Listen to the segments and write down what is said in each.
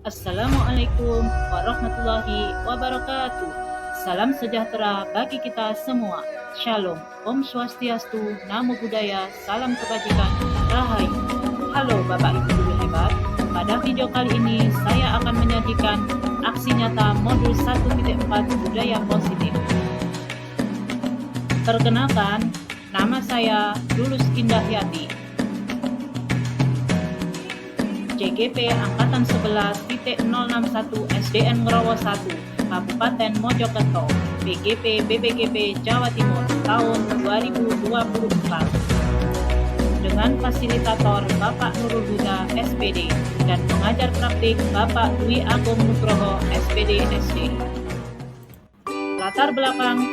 Assalamualaikum warahmatullahi wabarakatuh. Salam sejahtera bagi kita semua. Shalom, Om Swastiastu, Namo Buddhaya, salam kebajikan, Rahayu. Halo Bapak Ibu Guru hebat. Pada video kali ini saya akan menyajikan aksi nyata modul 1.4 budaya positif. Perkenalkan, nama saya Lulus Indahyati, CGP Angkatan 11.061 SDN Ngerowo 1, Kabupaten Mojokerto, PGP BPGP Jawa Timur tahun 2024. Dengan fasilitator Bapak Nurul Huda SPD dan pengajar praktik Bapak Dwi Agung Nugroho SPD SD. Latar belakang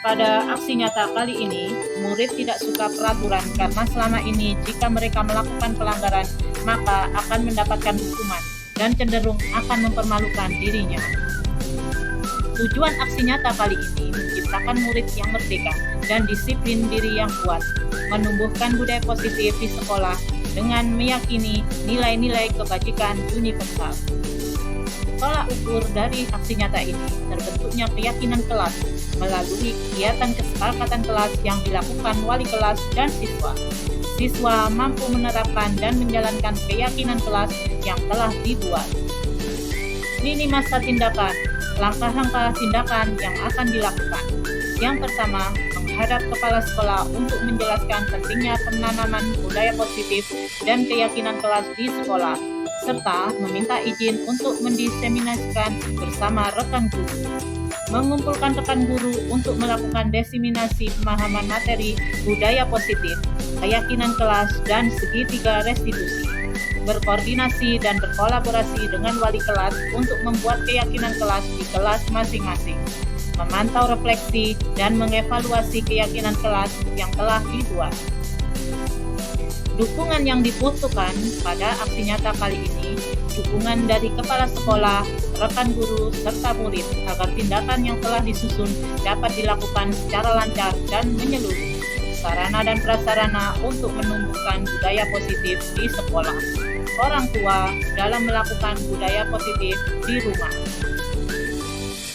pada aksi nyata kali ini, murid tidak suka peraturan karena selama ini jika mereka melakukan pelanggaran, maka akan mendapatkan hukuman dan cenderung akan mempermalukan dirinya. Tujuan aksi nyata kali ini menciptakan murid yang merdeka dan disiplin diri yang kuat, menumbuhkan budaya positif di sekolah dengan meyakini nilai-nilai kebajikan universal. Tolak ukur dari aksi nyata ini terbentuknya keyakinan kelas melalui kegiatan kesepakatan kelas yang dilakukan wali kelas dan siswa. Siswa mampu menerapkan dan menjalankan keyakinan kelas yang telah dibuat. Lini masa tindakan, langkah-langkah tindakan yang akan dilakukan. Yang pertama, menghadap kepala sekolah untuk menjelaskan pentingnya penanaman budaya positif dan keyakinan kelas di sekolah, serta meminta izin untuk mendiseminasikan bersama rekan guru. Mengumpulkan rekan guru untuk melakukan diseminasi pemahaman materi budaya positif, keyakinan kelas, dan segitiga restitusi. Berkoordinasi dan berkolaborasi dengan wali kelas untuk membuat keyakinan kelas di kelas masing-masing. Memantau refleksi dan mengevaluasi keyakinan kelas yang telah dibuat. Dukungan yang dibutuhkan pada aksi nyata kali ini, dukungan dari kepala sekolah, rekan guru, serta murid agar tindakan yang telah disusun dapat dilakukan secara lancar dan menyeluruh. Sarana dan prasarana untuk menumbuhkan budaya positif di sekolah. Orang tua dalam melakukan budaya positif di rumah.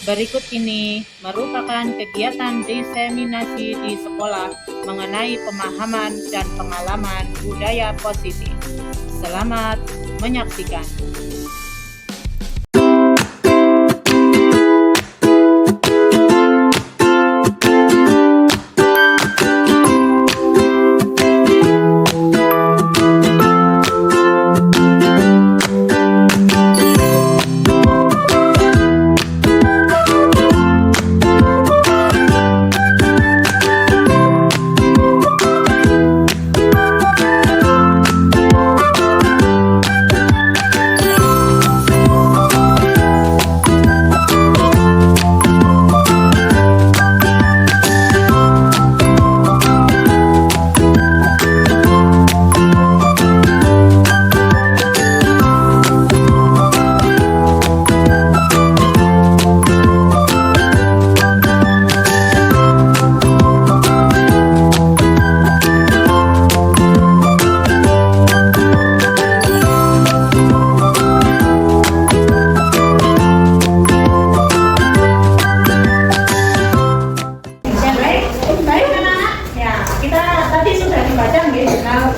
Berikut ini merupakan kegiatan diseminasi di sekolah mengenai pemahaman dan pengalaman budaya positif. Selamat menyaksikan.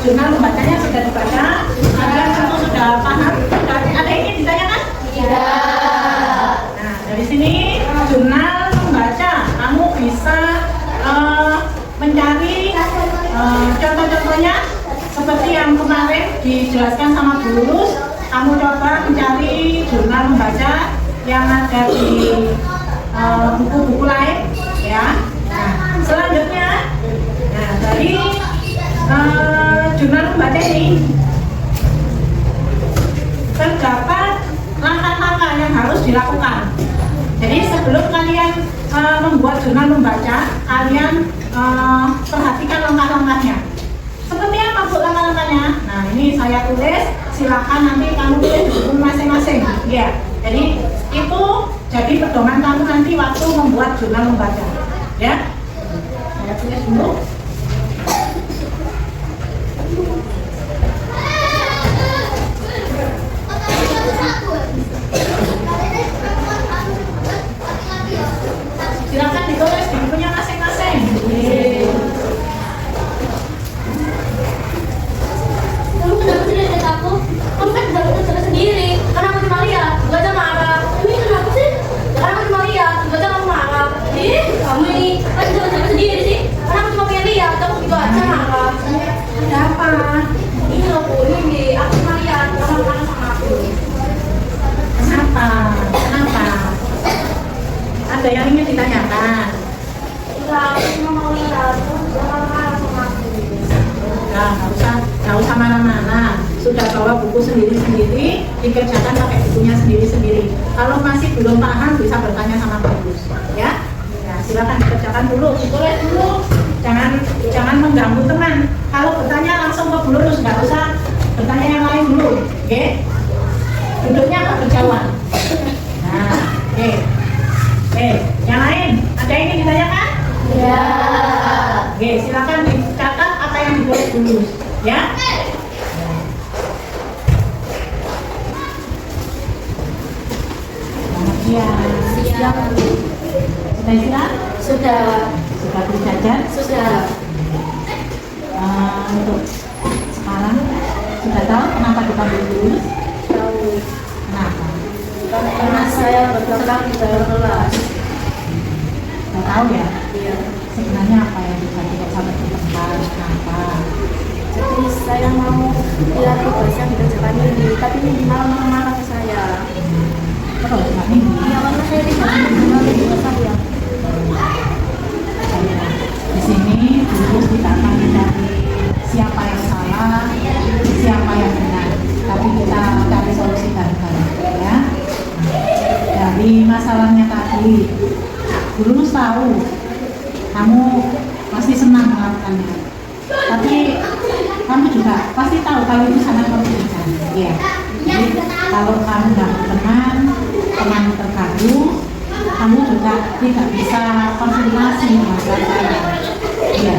Jurnal membacanya sudah dibaca, ada kamu sudah paham? Ada ini ditanyakan? Tidak. Nah, dari sini jurnal membaca, kamu bisa mencari contoh-contohnya seperti yang kemarin dijelaskan sama Bu Lulus. Kamu coba mencari jurnal membaca yang ada di buku-buku lain, ya. Nah, selanjutnya, dari jurnal membaca ini terdapat langkah-langkah yang harus dilakukan. Jadi sebelum kalian membuat jurnal membaca, kalian perhatikan langkah-langkahnya. Seperti apa Bu langkah-langkahnya? Nah, ini saya tulis, silakan nanti kamu tulis di buku masing-masing. Ya, jadi itu jadi pedoman kamu nanti waktu membuat jurnal membaca. Ya, saya tulis dulu. sendiri-sendiri, dikerjakan pakai bukunya sendiri-sendiri. Kalau masih belum paham bisa bertanya sama Pak Gus, ya. Ya, silakan dikerjakan dulu, ditulis dulu. Jangan mengganggu teman. Kalau bertanya langsung ke Bu Lulus, nggak usah bertanya yang lain dulu, oke? Duduknya nggak berjauhan. Nah, oke. Yang lain ada yang ingin ditanyakan? Ya. Oke, silakan dicatat apa yang ditulis dulu, ya. Siap. Sudah istirahat? Sudah. Sudah beli jajan? Sudah. Untuk sekarang sudah tahu kenapa dipanggil lulus? Tahu. Kenapa? Karena saya bergerak di dalam kelas. Sudah tahu ya? Iya. Sebenarnya apa yang dibagi kok sampai bertengkar? Kenapa? Jadi saya mau dilatih bahasa dikerjakan ini, tapi ini malah marah-marah ke saya. Terus Mbak Nindi? Iya, karena saya tidak mengenali juga saya. Di sini lulus tidak akan mencari siapa yang salah, siapa yang benar, tapi kita cari solusi bareng-bareng, ya. Dari masalahnya tadi, Bu Lulus tahu kamu pasti senang melakukannya, tapi kamu juga pasti tahu kalau itu sangat merugikan, ya. Jadi kalau kamu nggak berteman, teman terganggu, kamu juga tidak bisa konsentrasi dengan saya. Iya.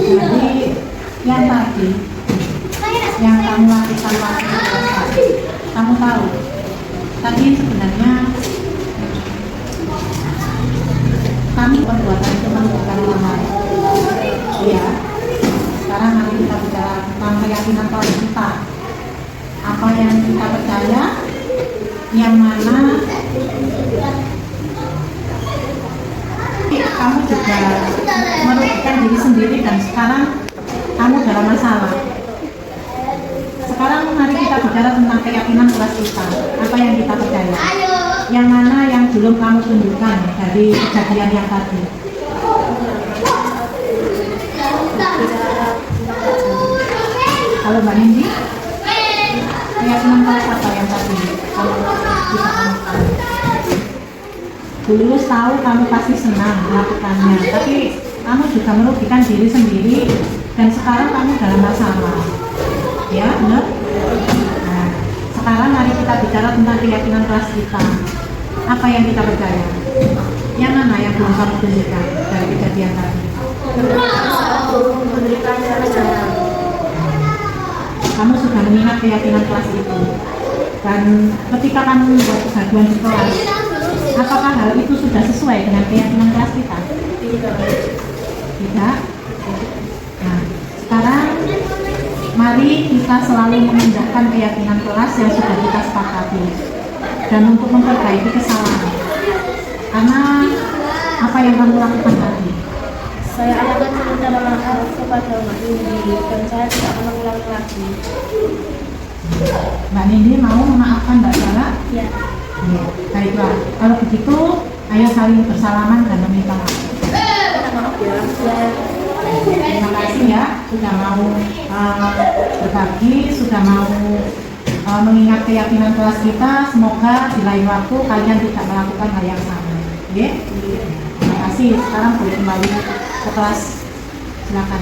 Jadi yang tadi yang kamu lakukan waktu kamu tahu tadi sebenarnya kami perbuatan itu menunjukkan amal. Iya. Sekarang mari kita bicara tentang keyakinan kelas kita. Apa yang kita percaya, yang mana kamu juga merugikan diri sendiri dan sekarang kamu dalam masalah. Sekarang mari kita bicara tentang keyakinan kelas kita. Apa yang kita percaya? Yang mana yang belum kamu tunjukkan dari kejadian yang tadi? Kalau Mbak Nindi, keyakinan kelas apa yang tadi? Kalau kita amalkan, Bu Lulus tahu kamu pasti senang melakukannya, tapi kamu juga merugikan diri sendiri dan sekarang kamu dalam masalah. Ya, benar? Nah, sekarang mari kita bicara tentang keyakinan kelas kita. Apa yang kita percaya? Yang mana yang belum kamu tunjukkan dari kejadian tadi? Kamu sudah mengingat keyakinan kelas itu, dan ketika kamu membuat kegaduhan di kelas, apakah hal itu sudah sesuai dengan keyakinan kelas kita? Tidak. Nah, sekarang mari kita selalu memindahkan keyakinan kelas yang sudah kita sepakati dan untuk memperbaiki kesalahan. Karena apa yang kamu lakukan tadi? Saya akan meminta maaf kepada Mbak Nindi dan saya tidak akan mengulangi lagi. Mbak Nindi mau memaafkan Mbak Sarah? Ya. Ya, baiklah. Kalau begitu, ayo saling bersalaman dan meminta maaf. Minta maaf ya. Terima kasih ya, sudah mau berbagi, sudah mau mengingat keyakinan kelas kita. Semoga di lain waktu kalian tidak melakukan hal yang sama. Oke? Terima kasih. Sekarang boleh kembali ke kelas. Silakan.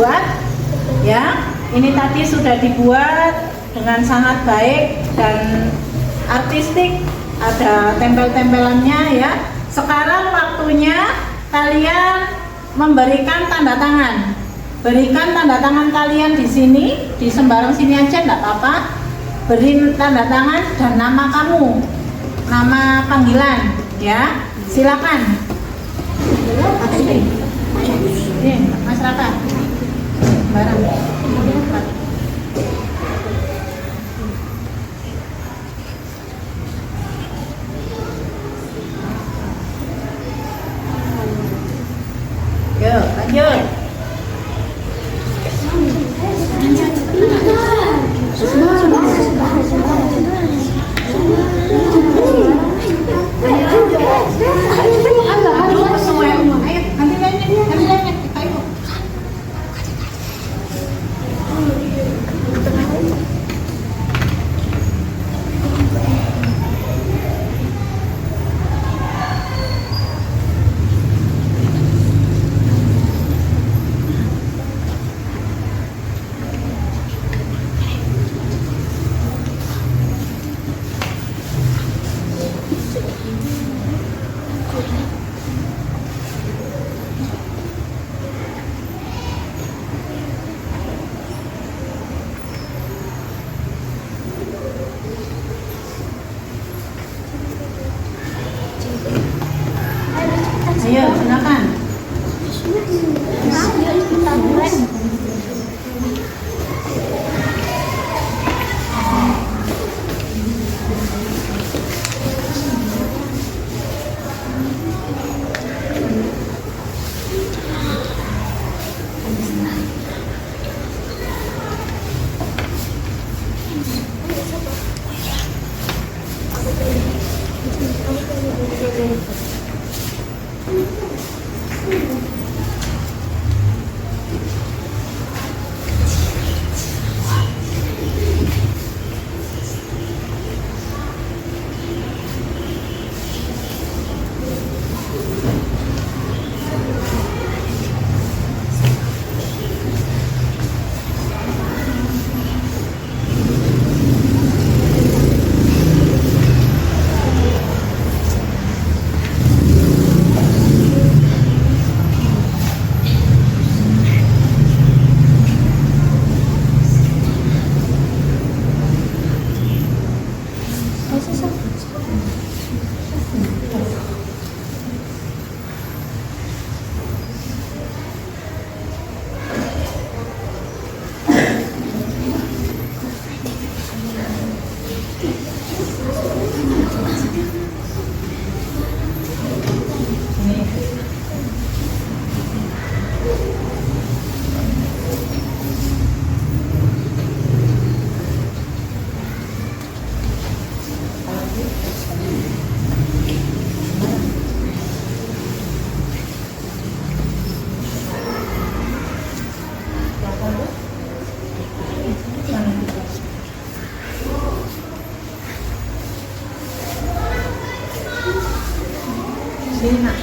dibuat ya. Ini tadi sudah dibuat dengan sangat baik dan artistik, ada tempel-tempelannya ya. Sekarang waktunya kalian memberikan tanda tangan. Berikan tanda tangan kalian di sini, di sembarang sini aja enggak apa-apa. Beri tanda tangan dan nama kamu, nama panggilan ya. Silakan. Mas Raka. Barang. Yuk, lanjut. Ayo, silakan. Sini nak,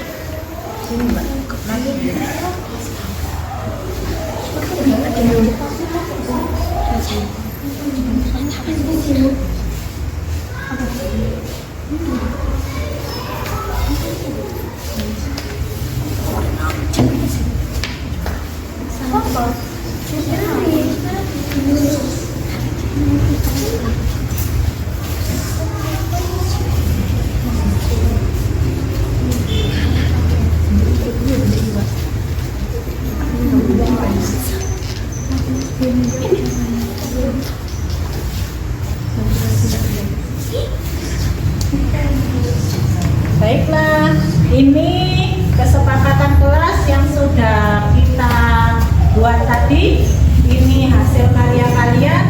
sini mbak, lagi. Baiklah, ini kesepakatan kelas yang sudah kita buat tadi. Ini hasil karya kalian.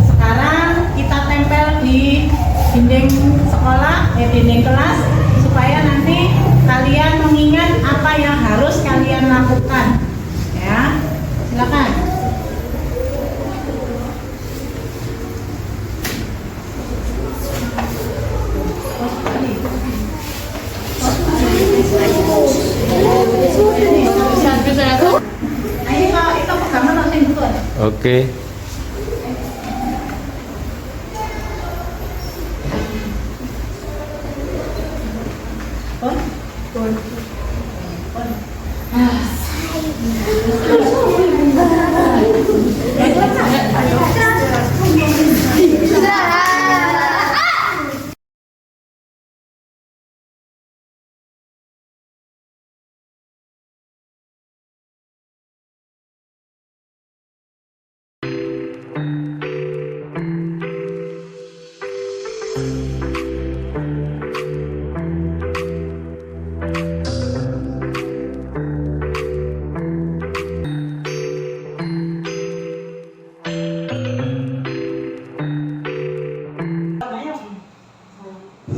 Sekarang kita tempel di dinding sekolah, dinding kelas, supaya nanti kalian mengingat apa yang harus kalian lakukan. Ya, silakan. Nah, ini kalau itu pegangan Oke.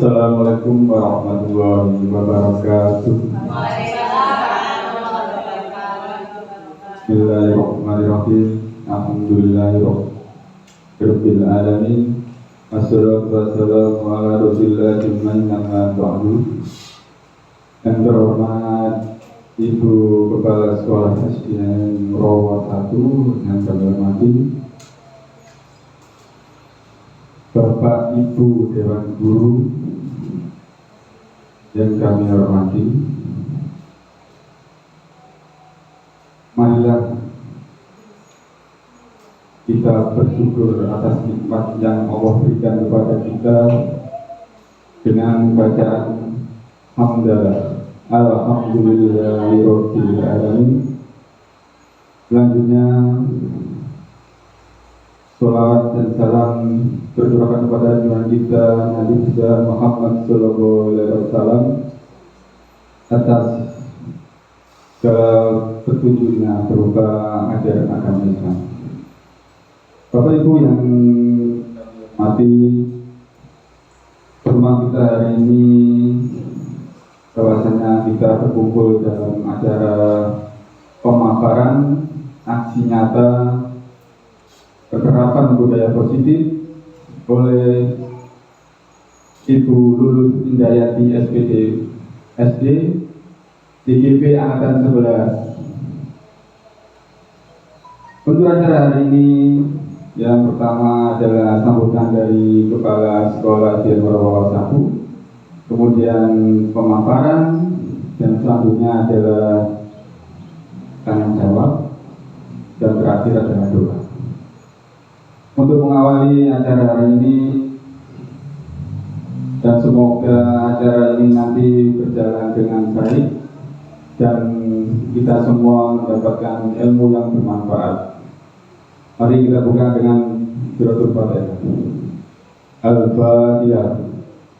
Assalamualaikum warahmatullahi wabarakatuh. Bismillahirrahmanirrahim. Alhamdulillahirabbil alamin. Wassalatu wassalamu ala rasulillah amma ba'du. Yang terhormat Ibu Kepala Sekolah SDN Rawa 1 yang kami hormati, Bapak Ibu Dewan Guru yang kami hormati, marilah kita bersyukur atas nikmat yang Allah berikan kepada kita dengan bacaan hamdalah alhamdulillahirabbil alamin. Selanjutnya sholawat dan salam tercurahkan kepada junjungan kita Nabi besar Muhammad Sallallahu Alaihi Wasallam atas segala petunjuknya berupa ajaran agama Islam. Bapak Ibu yang mati, pertemuan kita hari ini bahwasanya kita berkumpul dalam acara pemaparan aksi nyata penerapan budaya positif oleh Ibu Lulus Indayati SPD SD DGP Angkatan 11. Untuk acara hari ini, yang pertama adalah sambutan dari Kepala Sekolah SDN Rawa 1, kemudian pemaparan, dan selanjutnya adalah tanya jawab, dan terakhir adalah doa. Untuk mengawali acara hari ini, dan semoga acara ini nanti berjalan dengan baik dan kita semua mendapatkan ilmu yang bermanfaat. Mari kita buka dengan suratul Fatihah. Al-Fatihah.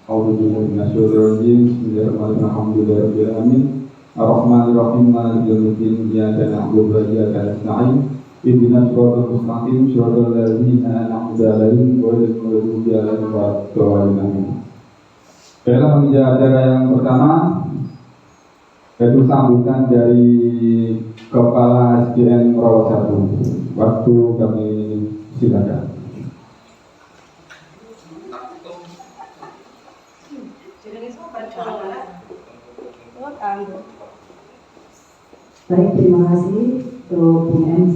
A'udzubillahi minasyaitonir rajim. Bismillahirrahmanirrahim. Alhamdulillahirabbil alamin. Ar-Rahmanir-Rahim. Maliki yaumiddin. Iyyaka na'budu wa iyyaka nasta'in. Ihdinas siratal mustaqim. Siratal ladzina an'amta 'alaihim ghairil maghdubi 'alaihim waladdallin. Dalam menuju acara yang pertama, yaitu sambutan dari Kepala SDN Rawa 1. Waktu kami silakan. Baik, terima kasih untuk Bung MC.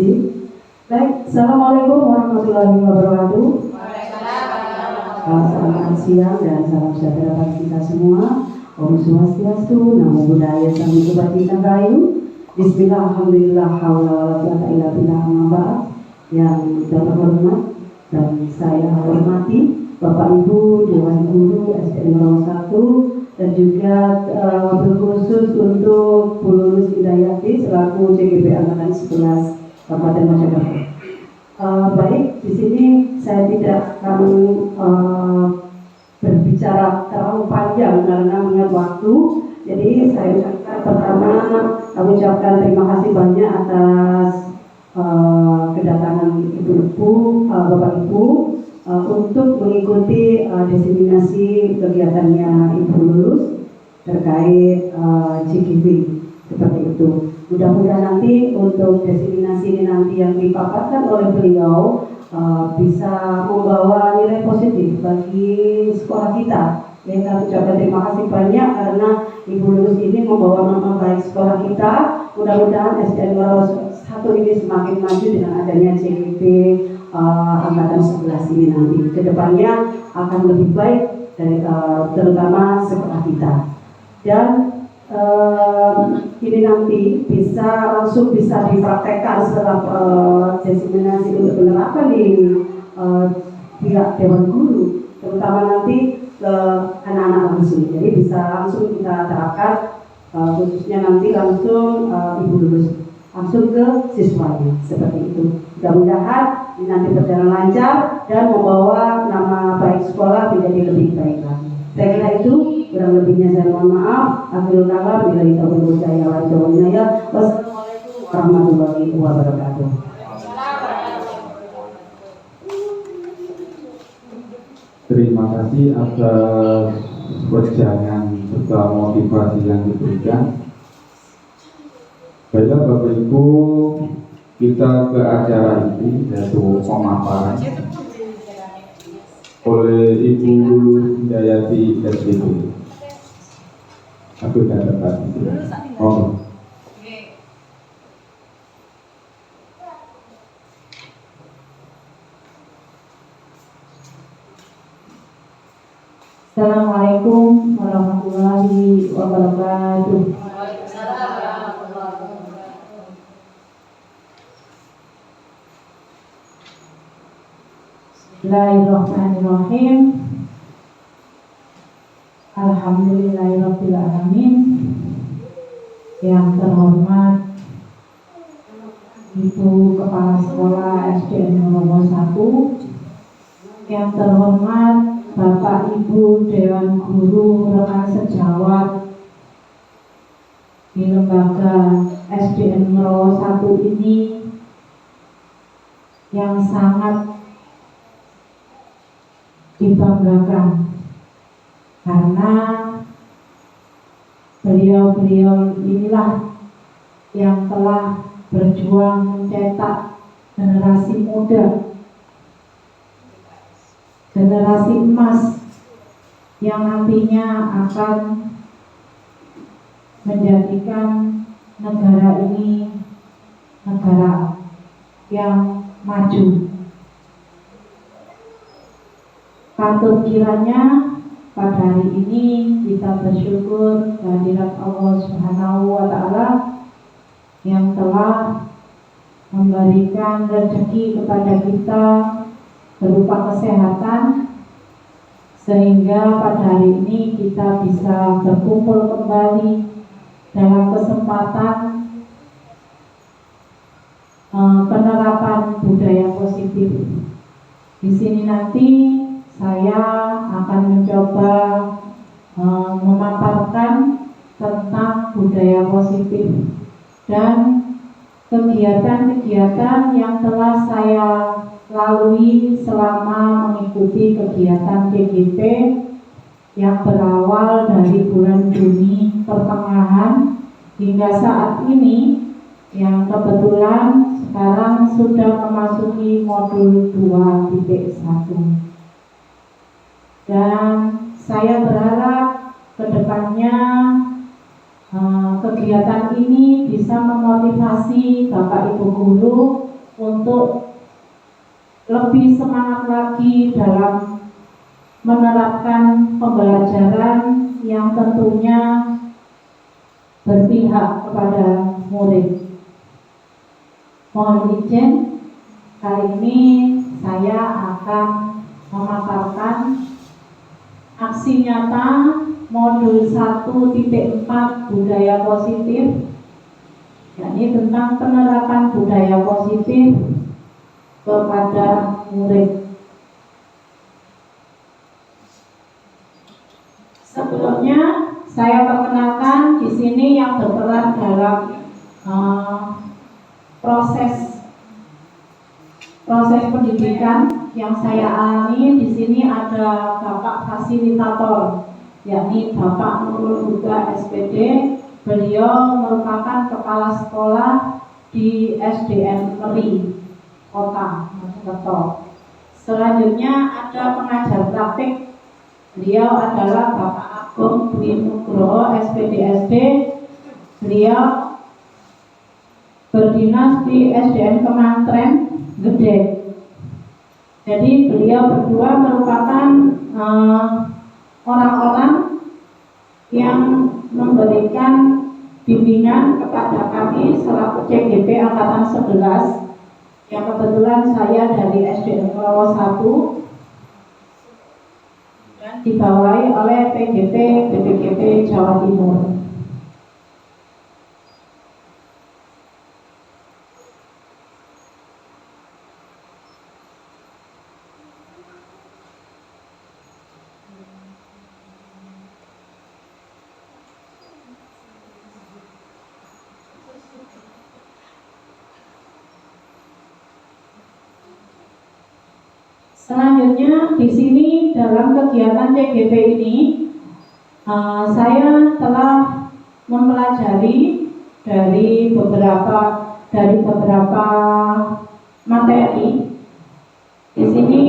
Baik, Assalamualaikum warahmatullahi wabarakatuh. Selamat siang dan salam sejahtera bagi kita semua. Om Swastiastu, Namo Buddhaya, Salam Kebajikan Rahayu. Bismillah, Alhamdulillah, Haula wala quwwata illa billah, amma ba'd. Yang terhormat dan saya hormati Bapak Ibu Dewan Guru SDN Rawa 1 dan juga berkhusus untuk Bu Lulus Indayati selaku CGP Angkatan 11 Kabupaten Mojokerto. Baik, di sini saya tidak akan berbicara terlalu panjang karena mengingat waktu. Jadi saya ucapkan pertama, ucapkan terima kasih banyak atas kedatangan Ibu-Ibu, Bapak Ibu untuk mengikuti diseminasi kegiatannya Ibu Lulus terkait GGB seperti itu. Mudah-mudahan nanti untuk diseminasi ini nanti yang dipaparkan oleh beliau bisa membawa nilai positif bagi sekolah kita. Ya, kami ucapkan terima kasih banyak karena Ibu Lulus ini membawa nama baik sekolah kita. Mudah-mudahan SDN Rawa 1 satu ini semakin maju dengan adanya CGP angkatan 11 ini nanti. Kedepannya akan lebih baik dari terutama sekolah kita. Dan ini nanti langsung bisa dipraktekkan setelah diseminasi untuk penerapan di pihak Dewan Guru, terutama nanti ke anak-anak langsung. Jadi bisa langsung kita terapkan, khususnya nanti langsung ibu lulus langsung ke siswanya, seperti itu. Mudah-mudahan ini nanti berjalan lancar dan membawa nama baik sekolah menjadi lebih baik lagi. Saya kira itu, kurang lebihnya saya mohon maaf. Akhirul kalam, bila kita berbuddhaya wajahnya. Wassalamualaikum warahmatullahi wabarakatuh. Terima kasih atas wejangan serta motivasi yang diberikan. Baiklah Bapak Ibu, kita ke acara ini, yaitu pemaparan oleh Ibu Hidayati SPP. Aku sudah dapat. Assalamualaikum warahmatullahi wabarakatuh. Bismillahirrahmanirrahim. Alhamdulillahirabbil alamin. Yang terhormat Ibu Kepala Sekolah SDN Ngorowo 1, yang terhormat Bapak Ibu Dewan Guru rekan sejawat di lembaga SDN Ngorowo 1 ini, yang sangat dibanggakan karena beliau-beliau inilah yang telah berjuang mencetak generasi muda, generasi emas yang nantinya akan menjadikan negara ini negara yang maju. Patut kiranya pada hari ini kita bersyukur kehadirat Allah Subhanahu wa Ta'ala yang telah memberikan rezeki kepada kita berupa kesehatan, sehingga pada hari ini kita bisa berkumpul kembali dalam kesempatan penerapan budaya positif. Di sini nanti saya akan mencoba memaparkan tentang budaya positif dan kegiatan-kegiatan yang telah saya lalui selama mengikuti kegiatan CGP yang berawal dari bulan Juni pertengahan hingga saat ini, yang kebetulan sekarang sudah memasuki modul 2.1. Dan saya berharap kedepannya kegiatan ini bisa memotivasi Bapak Ibu Guru untuk lebih semangat lagi dalam menerapkan pembelajaran yang tentunya berpihak kepada murid. Mohon izin, kali ini saya akan memaparkan aksi nyata modul 1.4 budaya positif, yakni tentang penerapan budaya positif kepada murid. Sebelumnya saya perkenalkan di sini yang berperan dalam proses pendidikan yang saya alami. Di sini ada Bapak Fasilitator, yakni Bapak Nurul Huda SPD. Beliau merupakan kepala sekolah di SDN Meri Kota Mojokerto. Selanjutnya ada pengajar praktik. Beliau adalah Bapak Agung Dwi Nugroho SPD. Beliau berdinas di SDN Kemantren Gede. Jadi beliau berdua merupakan orang-orang yang memberikan bimbingan kepada kami selaku CGP Angkatan 11, yang kebetulan saya dari SDN Ngorowo 1 dan dibawahi oleh PGP BPGP Jawa Timur. Selanjutnya di sini dalam kegiatan CGP ini saya telah mempelajari dari beberapa materi. Di sini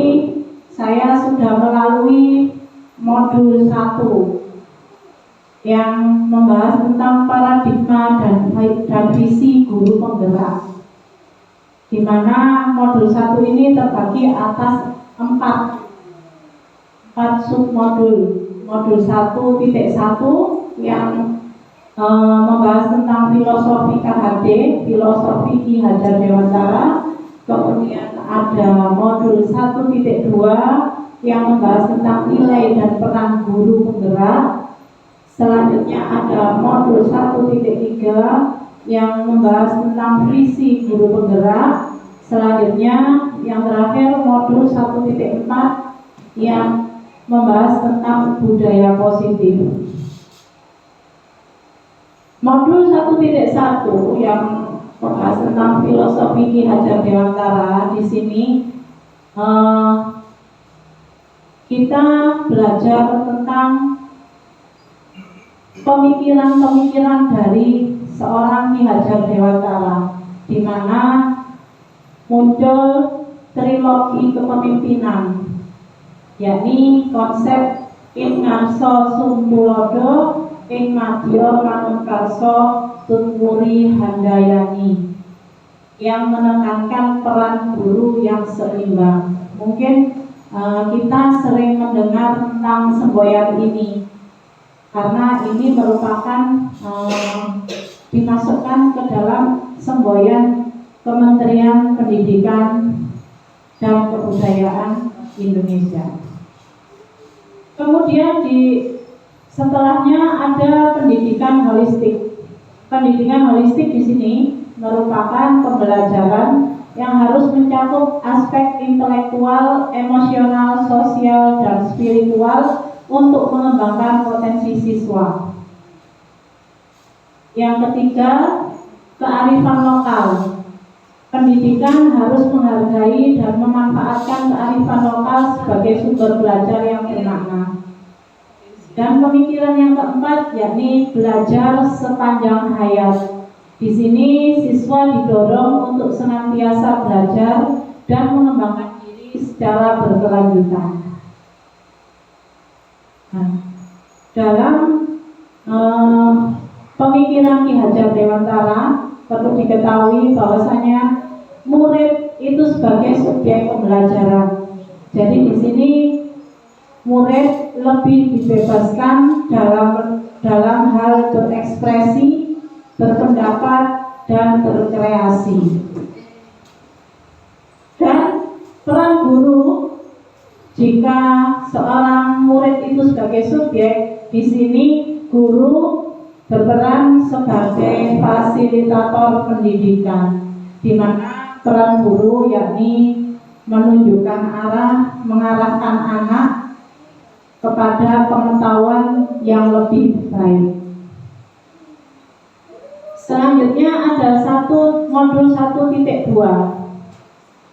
saya sudah melalui modul 1 yang membahas tentang paradigma dan visi guru penggerak, di mana modul 1 ini terbagi atas 4 submodul. Modul 1.1 yang membahas tentang filosofi KHD, filosofi Ki Hajar Dewantara. Kemudian ada modul 1.2 yang membahas tentang nilai dan peran guru penggerak. Selanjutnya ada modul 1.3 yang membahas tentang visi guru penggerak. Selanjutnya yang terakhir modul 1.4 yang membahas tentang budaya positif. Modul 1.1 yang membahas tentang filosofi Ki Hajar Dewantara. Di sini kita belajar tentang pemikiran-pemikiran dari seorang Ki Hajar Dewantara, di mana muncul trilogi kepemimpinan, yakni konsep ing ngarsa sumpulodo ing madya manungkarsa tutwuri handayani, yang menekankan peran guru yang seimbang. Mungkin kita sering mendengar tentang semboyan ini, karena ini merupakan dimasukkan ke dalam semboyan Kementerian Pendidikan dan Kebudayaan Indonesia. Kemudian setelahnya ada pendidikan holistik. Pendidikan holistik di sini merupakan pembelajaran yang harus mencakup aspek intelektual, emosional, sosial, dan spiritual untuk mengembangkan potensi siswa. Yang ketiga, kearifan lokal. Pendidikan harus menghargai dan memanfaatkan kearifan lokal sebagai sumber belajar yang bermakna. Dan pemikiran yang keempat yakni belajar sepanjang hayat. Di sini siswa didorong untuk senantiasa belajar dan mengembangkan diri secara berkelanjutan. Nah, dalam pemikiran Ki Hajar Dewantara perlu diketahui bahwasanya murid itu sebagai subjek pembelajaran. Jadi di sini murid lebih dibebaskan dalam hal berekspresi, berpendapat, dan berkreasi. Dan peran guru, jika seorang murid itu sebagai subjek, di sini guru berperan sebagai fasilitator pendidikan, di mana peran guru yakni menunjukkan arah, mengarahkan anak kepada pengetahuan yang lebih baik. Selanjutnya ada modul 1.2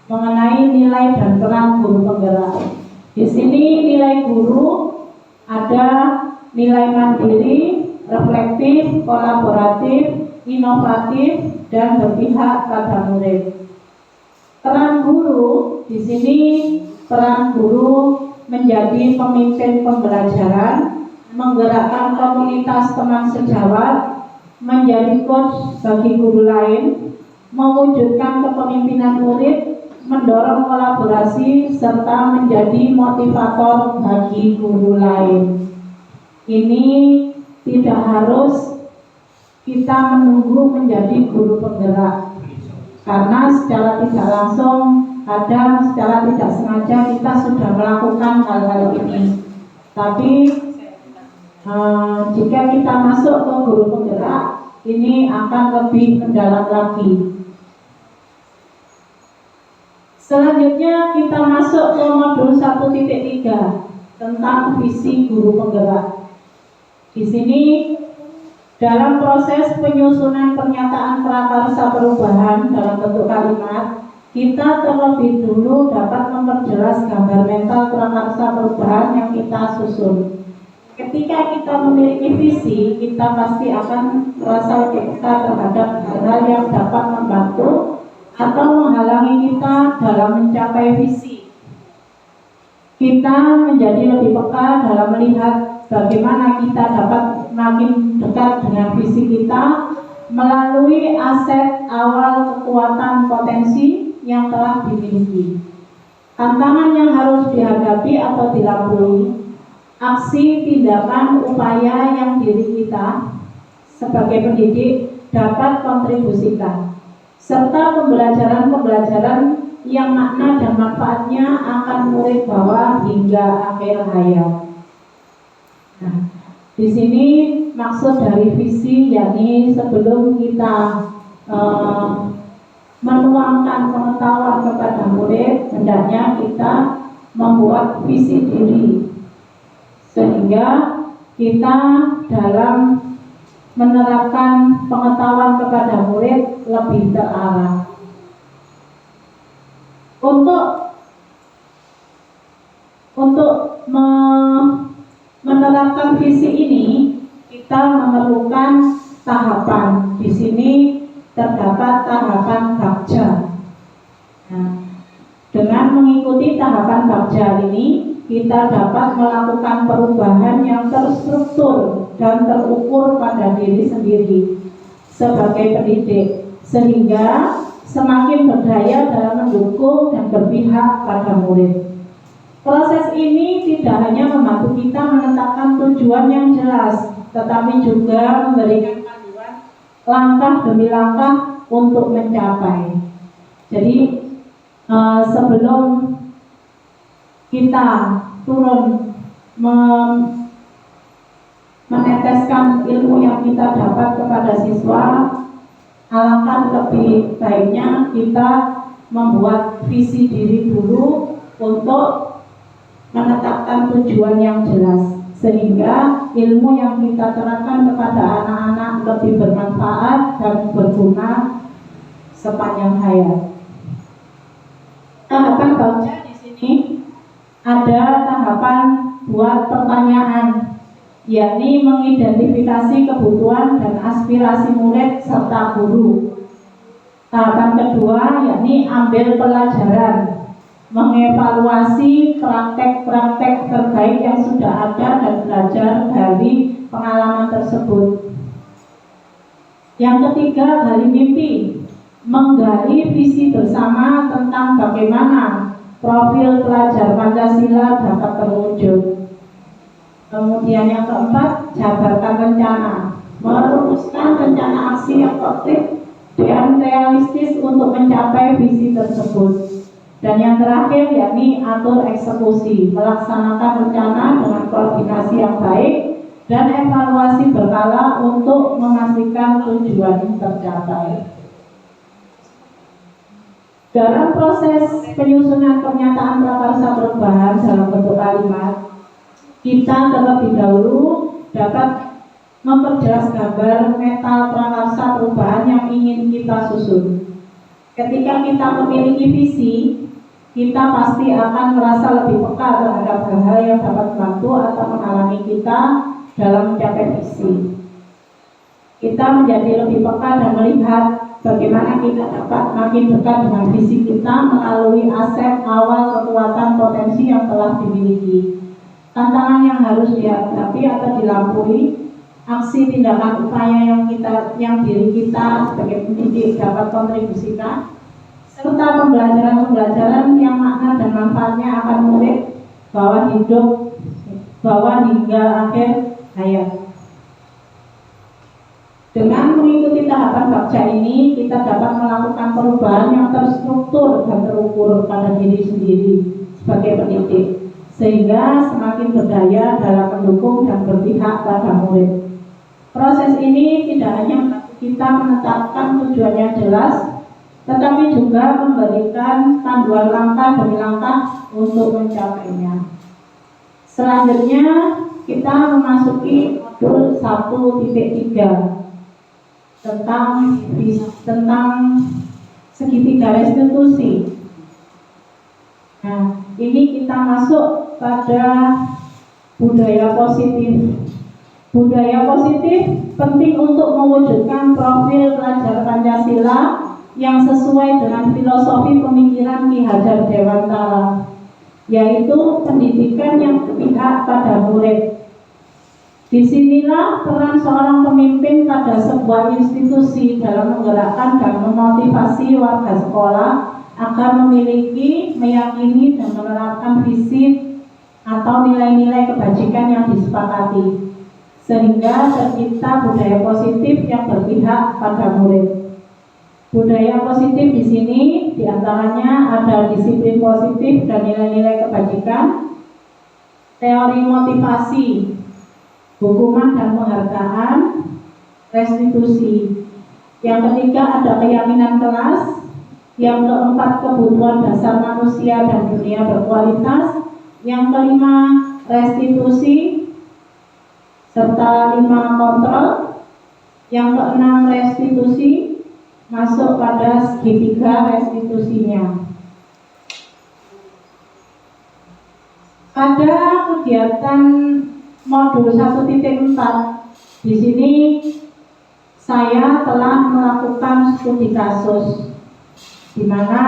mengenai nilai dan peran guru penggerak. Di sini nilai guru ada nilai mandiri, reflektif, kolaboratif, inovatif, dan berpihak pada murid. Peran guru di sini, peran guru menjadi pemimpin pembelajaran, menggerakkan komunitas teman sejawat, menjadi coach bagi guru lain, mewujudkan kepemimpinan murid, mendorong kolaborasi, serta menjadi motivator bagi guru lain. Ini tidak harus kita menunggu menjadi guru penggerak, karena secara tidak langsung, kadang secara tidak sengaja kita sudah melakukan hal-hal ini. Tapi jika kita masuk ke guru penggerak, ini akan lebih mendalam lagi. Selanjutnya kita masuk ke modul 1.3 tentang visi guru penggerak. Di sini dalam proses penyusunan pernyataan prakarsa perubahan dalam bentuk kalimat, kita terlebih dulu dapat memperjelas gambar mental prakarsa perubahan yang kita susun. Ketika kita memiliki visi, kita pasti akan merasa lebih peka terhadap hal-hal yang dapat membantu atau menghalangi kita dalam mencapai visi. Kita menjadi lebih peka dalam melihat bagaimana kita dapat makin dekat dengan visi kita melalui aset awal kekuatan potensi yang telah dimiliki. Tantangan yang harus dihadapi atau dilalui, aksi, tindakan, upaya yang diri kita sebagai pendidik dapat kontribusikan, serta pembelajaran-pembelajaran yang makna dan manfaatnya akan murid bawa hingga akhir hayat. Nah, di sini maksud dari visi yakni sebelum kita menuangkan pengetahuan kepada murid, hendaknya kita membuat visi diri, sehingga kita dalam menerapkan pengetahuan kepada murid lebih terarah. Untuk menerapkan visi ini, kita memerlukan tahapan. Di sini terdapat tahapan bagja. Nah, dengan mengikuti tahapan bagja ini, kita dapat melakukan perubahan yang terstruktur dan terukur pada diri sendiri sebagai pendidik, sehingga semakin berdaya dalam mendukung dan berpihak pada murid. Proses ini tidak hanya membantu kita menetapkan tujuan yang jelas, tetapi juga memberikan panduan langkah demi langkah untuk mencapai. Jadi sebelum kita turun meneteskan ilmu yang kita dapat kepada siswa, alangkah lebih baiknya kita membuat visi diri dulu untuk menetapkan tujuan yang jelas, sehingga ilmu yang kita terapkan kepada anak-anak lebih bermanfaat dan berguna sepanjang hayat. Tahapan bagja di sini ada tahapan buat pertanyaan, yakni mengidentifikasi kebutuhan dan aspirasi murid serta guru. Tahapan kedua yakni ambil pelajaran, mengevaluasi praktek-praktek terbaik yang sudah ada dan belajar dari pengalaman tersebut. Yang ketiga, gali mimpi, menggali visi bersama tentang bagaimana profil pelajar Pancasila dapat terwujud. Kemudian yang keempat, jabarkan rencana, merumuskan rencana aksi yang konkret dan realistis untuk mencapai visi tersebut. Dan yang terakhir yakni atur eksekusi, melaksanakan rencana dengan koordinasi yang baik dan evaluasi berkala untuk memastikan tujuan tercapai. Dalam proses penyusunan pernyataan prakarsa perubahan dalam bentuk kalimat, kita terlebih dahulu dapat memperjelas gambar mental prakarsa perubahan yang ingin kita susun. Ketika kita memiliki visi, kita pasti akan merasa lebih peka terhadap hal-hal yang dapat membantu atau menghalangi kita dalam mencapai visi. Kita menjadi lebih peka dan melihat bagaimana kita dapat makin dekat dengan visi kita melalui aset awal kekuatan potensi yang telah dimiliki. Tantangan yang harus dihadapi atau dilampaui aksi tindakan upaya yang diri kita sebagai pendidik dapat kontribusikan, serta pembelajaran-pembelajaran yang makna dan manfaatnya akan murid bahwa hingga akhir hayat. Dengan mengikuti tahapan bakja ini, kita dapat melakukan perubahan yang terstruktur dan terukur pada diri sendiri sebagai pendidik, sehingga semakin berdaya dalam mendukung dan berpihak pada murid. Proses ini tidak hanya membantu kita menetapkan tujuan yang jelas, tetapi juga memberikan panduan langkah demi langkah untuk mencapainya. Selanjutnya, kita memasuki modul 1.3 tentang segitiga restitusi. Nah, ini kita masuk pada budaya positif. Budaya positif penting untuk mewujudkan profil pelajar Pancasila yang sesuai dengan filosofi pemikiran Ki Hajar Dewantara, yaitu pendidikan yang berpihak pada murid. Disinilah peran seorang pemimpin pada sebuah institusi dalam menggerakkan dan memotivasi warga sekolah agar memiliki, meyakini, dan menerapkan visi atau nilai-nilai kebajikan yang disepakati, sehingga tercipta budaya positif yang berpihak pada murid. Budaya positif di sini diantaranya ada disiplin positif dan nilai-nilai kebajikan, teori motivasi, hukuman dan penghargaan, restitusi. Yang ketiga ada keyakinan kelas. Yang keempat kebutuhan dasar manusia dan dunia berkualitas. Yang kelima restitusi serta 5 kontrol. Yang keenam restitusi, masuk pada segitiga restitusinya. Pada kegiatan modul 1.4 di sini saya telah melakukan studi kasus, di mana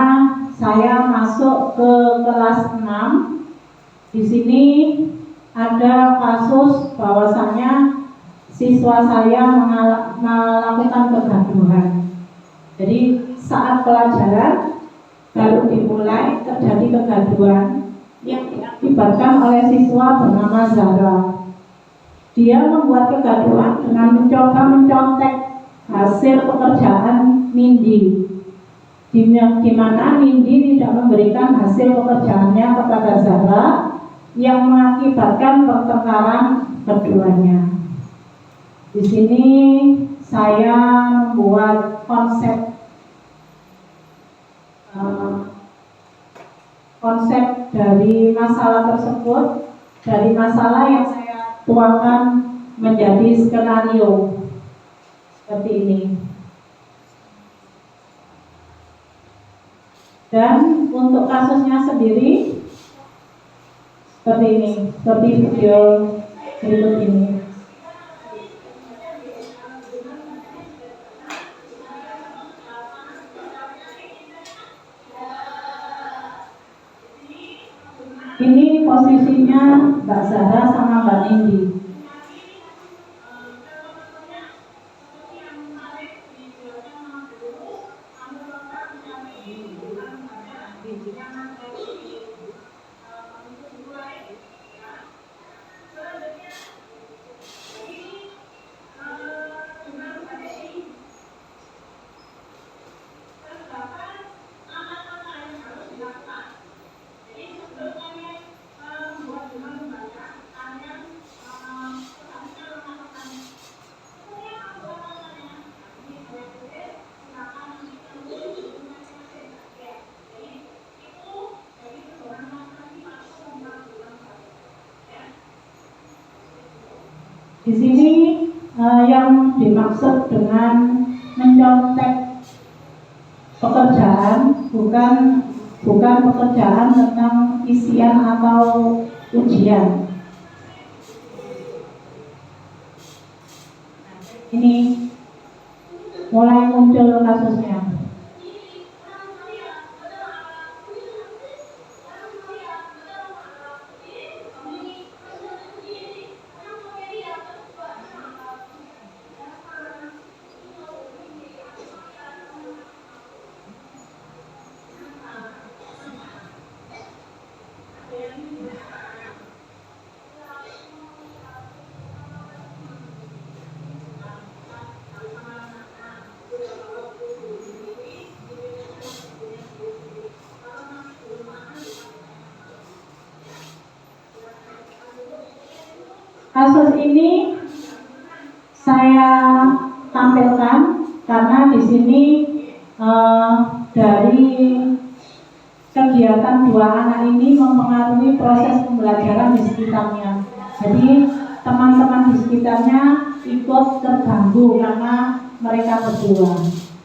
saya masuk ke kelas 6. Di sini ada kasus bahwasanya siswa saya melakukan kegaduhan. Jadi saat pelajaran baru dimulai terjadi kegaduhan yang diakibatkan oleh siswa bernama Zara. Dia membuat kegaduhan dengan mencoba mencontek hasil pekerjaan Nindi, di mana Nindi tidak memberikan hasil pekerjaannya kepada Zara, yang mengakibatkan pertengkaran keduanya. Di sini saya membuat konsep dari masalah tersebut, dari masalah yang saya tuangkan menjadi skenario seperti ini. Dan untuk kasusnya sendiri seperti ini, seperti video berikut ini. Ini posisinya Mbak Zahra sama Mbak Nindi. Di sini yang dimaksud dengan mencontek pekerjaan bukan pekerjaan tentang isian atau ujian. Ini mulai muncul kasusnya. Kasus ini saya tampilkan karena di sini dari kegiatan dua anak ini mempengaruhi proses pembelajaran di sekitarnya. Jadi teman-teman di sekitarnya ikut terganggu karena mereka berdua.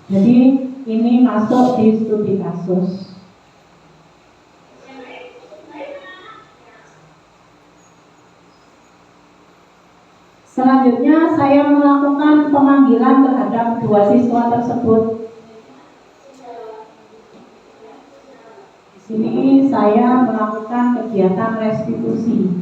Jadi ini masuk di studi kasus. Selanjutnya saya melakukan pemanggilan terhadap dua siswa tersebut. Di sini saya melakukan kegiatan restitusi.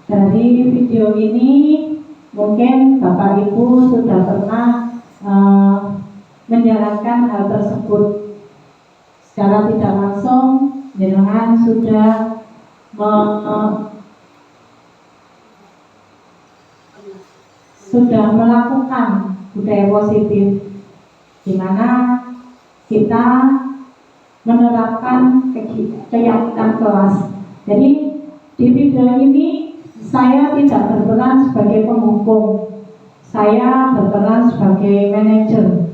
Dari video ini mungkin Bapak Ibu sudah pernah menjalankan hal tersebut secara tidak langsung. Jenengan sudah melakukan budaya positif, di mana kita menerapkan kegiatan kelas. Jadi di video ini saya tidak berperan sebagai penghukum, saya berperan sebagai manajer,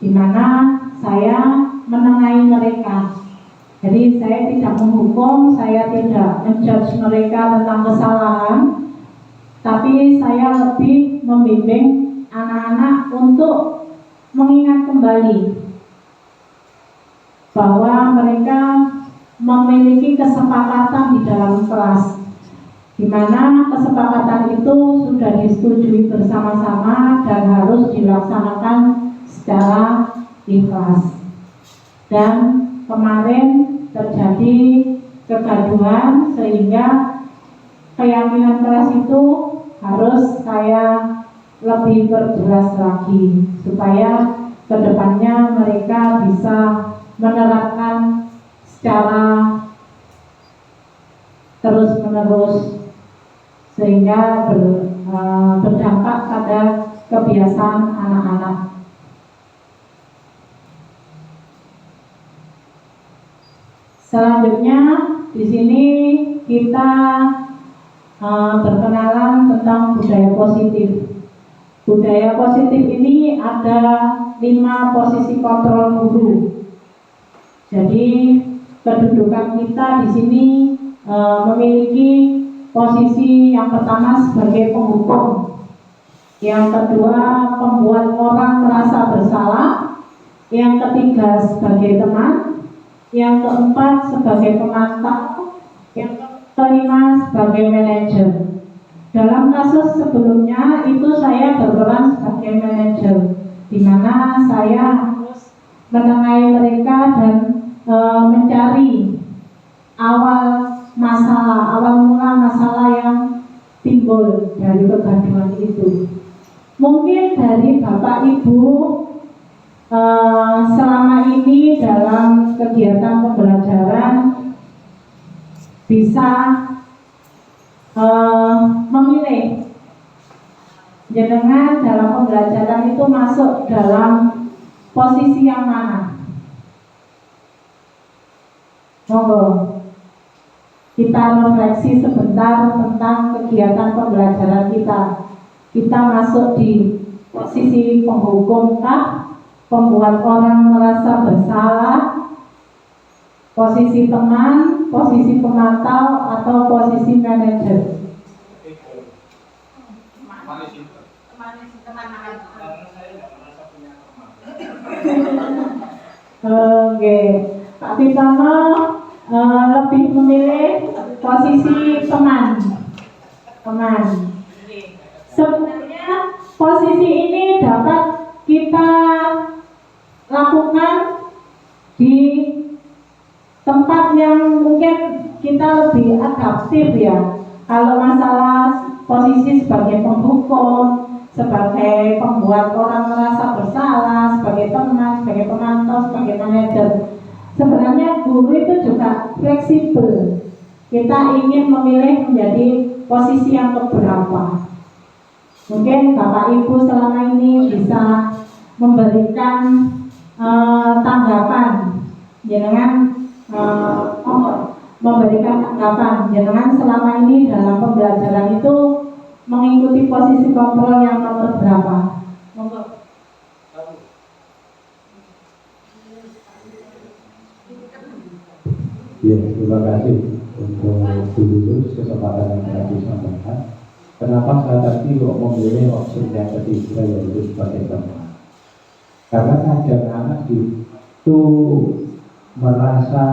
di mana saya menengahi mereka. Jadi saya tidak menghukum, saya tidak menjudge mereka tentang kesalahan, tapi saya lebih membimbing anak-anak untuk mengingat kembali bahwa mereka memiliki kesepakatan di dalam kelas, di mana kesepakatan itu sudah disetujui bersama-sama dan harus dilaksanakan secara ikhlas. Dan kemarin terjadi kegaduhan sehingga keyakinan kelas itu harus saya lebih perjelas lagi supaya kedepannya mereka bisa menerapkan secara terus-menerus sehingga berdampak pada kebiasaan anak-anak. Selanjutnya di sini kita berkenalan tentang budaya positif. Budaya positif ini ada 5 posisi kontrol guru. Jadi kedudukan kita di sini memiliki posisi yang pertama sebagai penghukum, yang kedua pembuat orang merasa bersalah, yang ketiga sebagai teman, yang keempat sebagai pemantau, yang kelima sebagai manajer. Dalam kasus sebelumnya itu saya berperan sebagai manajer, di mana saya harus menengahi mereka dan mencari awal mula masalah yang timbul dari kegaduhan itu. Mungkin dari Bapak Ibu selama ini dalam kegiatan pembelajaran bisa memilih jenengan dalam pembelajaran itu masuk dalam posisi yang mana. Monggo kita refleksi sebentar tentang kegiatan pembelajaran kita. Kita masuk di posisi penghukum kah, pembuat orang merasa bersalah, posisi teman, posisi pemantau, atau posisi manajer? Oke, Pak Titono lebih memilih posisi teman. Sebenarnya posisi ini dapat kita lakukan di tempat yang mungkin kita lebih adaptif ya. Kalau masalah posisi sebagai penghukum, sebagai pembuat orang merasa bersalah, sebagai teman, sebagai pemantau, sebagai manajer, sebenarnya guru itu juga fleksibel. Kita ingin memilih menjadi posisi yang keberapa. Mungkin Bapak Ibu selama ini bisa memberikan tanggapan, jangan memberikan tanggapan jangan selama ini dalam pembelajaran itu mengikuti posisi kontrol yang nomor berapa. Monggo. Ya, terima kasih untuk dulu kesempatan yang telah disampaikan. Kenapa saya tadi kok memilih opsi yang ketiga yaitu sebagai teman? Karena kadang anak itu merasa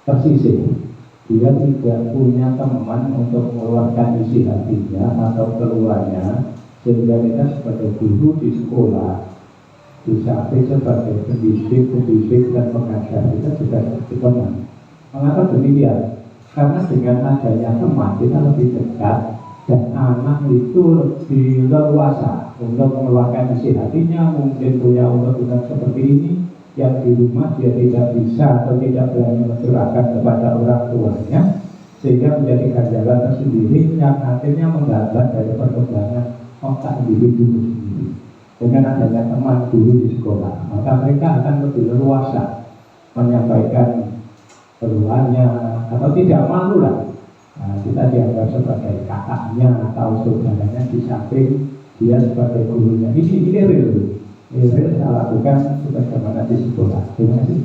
tersisih. Dia tidak punya teman untuk mengeluarkan isi hatinya atau keluarnya, sehingga kita sebagai guru di sekolah, di samping sebagai pendidik dan pengajar, kita juga seperti teman. Mengapa demikian? Karena dengan adanya teman kita lebih dekat dan anak itu lebih leluasa untuk mengeluarkan isi hatinya. Mungkin punya unek-unek seperti ini yang di rumah dia tidak bisa atau tidak berani mencurahkan kepada orang tuanya, sehingga menjadi ganjalan tersendiri yang akhirnya menggambar dari perkembangan otak individu sendiri. Dengan adanya teman guru di sekolah, maka mereka akan lebih leluasa menyampaikan keluhannya atau tidak malu lah. Nah, kita dianggap sebagai kakaknya atau saudaranya di samping dia sebagai gurunya. Ini real. Ini saya lakukan sebagaimana di sekolah. Terima kasih.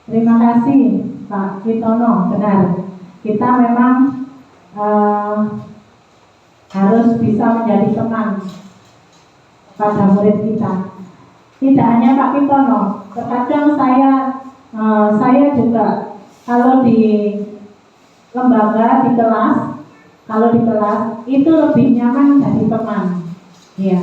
Terima kasih Pak Kitono. Benar, kita memang harus bisa menjadi teman pada murid kita. tidak hanya Pak Pitono, terkadang saya juga kalau di lembaga, di kelas, itu lebih nyaman jadi teman. Ya,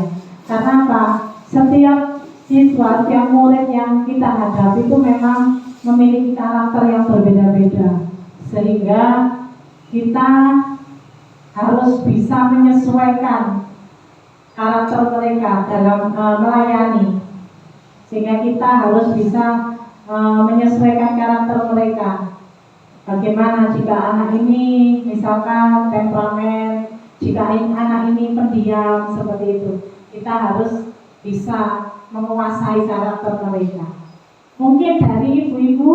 karena apa? Setiap siswa, setiap murid yang kita hadapi itu memang memiliki karakter yang berbeda-beda, sehingga kita harus bisa menyesuaikan karakter mereka dalam melayani, sehingga kita harus bisa menyesuaikan karakter mereka. Bagaimana jika anak ini misalkan temperamen, jika anak ini pendiam seperti itu, kita harus bisa menguasai karakter mereka. Mungkin dari ibu-ibu,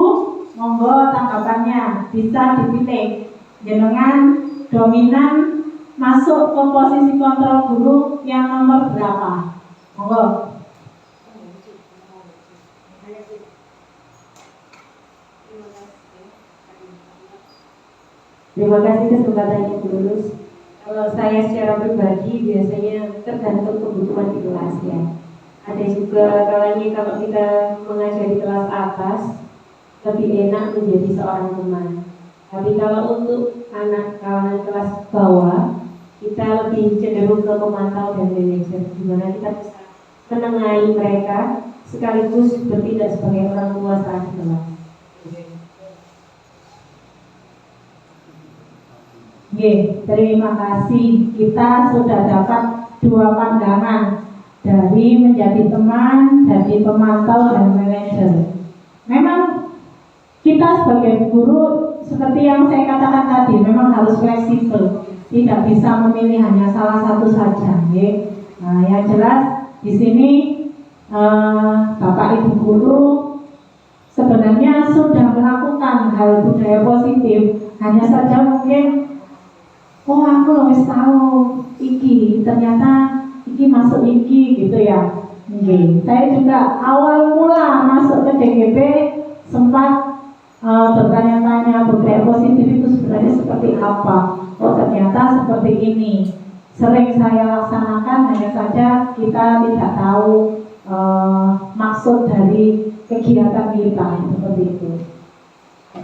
monggo tanggapannya bisa dipilih. Jenengan dominan masuk ke posisi kontrol guru yang nomor berapa? Monggo. Terima kasih kesempatannya Bu Lulus. Kalau saya secara pribadi biasanya tergantung kebutuhan di kelas ya. Ada juga kalanya kalau kita mengajar di kelas atas lebih enak menjadi seorang teman. Tapi kalau untuk anak kalangan kelas bawah, kita lebih cenderung ke pemantau dan manajer, di mana kita bisa menengahi mereka sekaligus bertindak sebagai orang tua saat di kelas. Oke, terima kasih. Kita sudah dapat dua pandangan dari menjadi teman, jadi pemantau dan manajer. Memang kita sebagai guru seperti yang saya katakan tadi, memang harus fleksibel, tidak bisa memilih hanya salah satu saja. Ya. Nah, yang jelas di sini Bapak Ibu guru sebenarnya sudah melakukan hal budaya positif, hanya saja mungkin aku harus tahu iki, ternyata iki masuk iki gitu ya. Saya juga awal mula masuk ke DGP sempat bertanya-tanya budaya positif itu sebenarnya seperti apa. Oh ternyata seperti ini. Sering saya laksanakan, hanya saja kita tidak tahu maksud dari kegiatan kita seperti itu.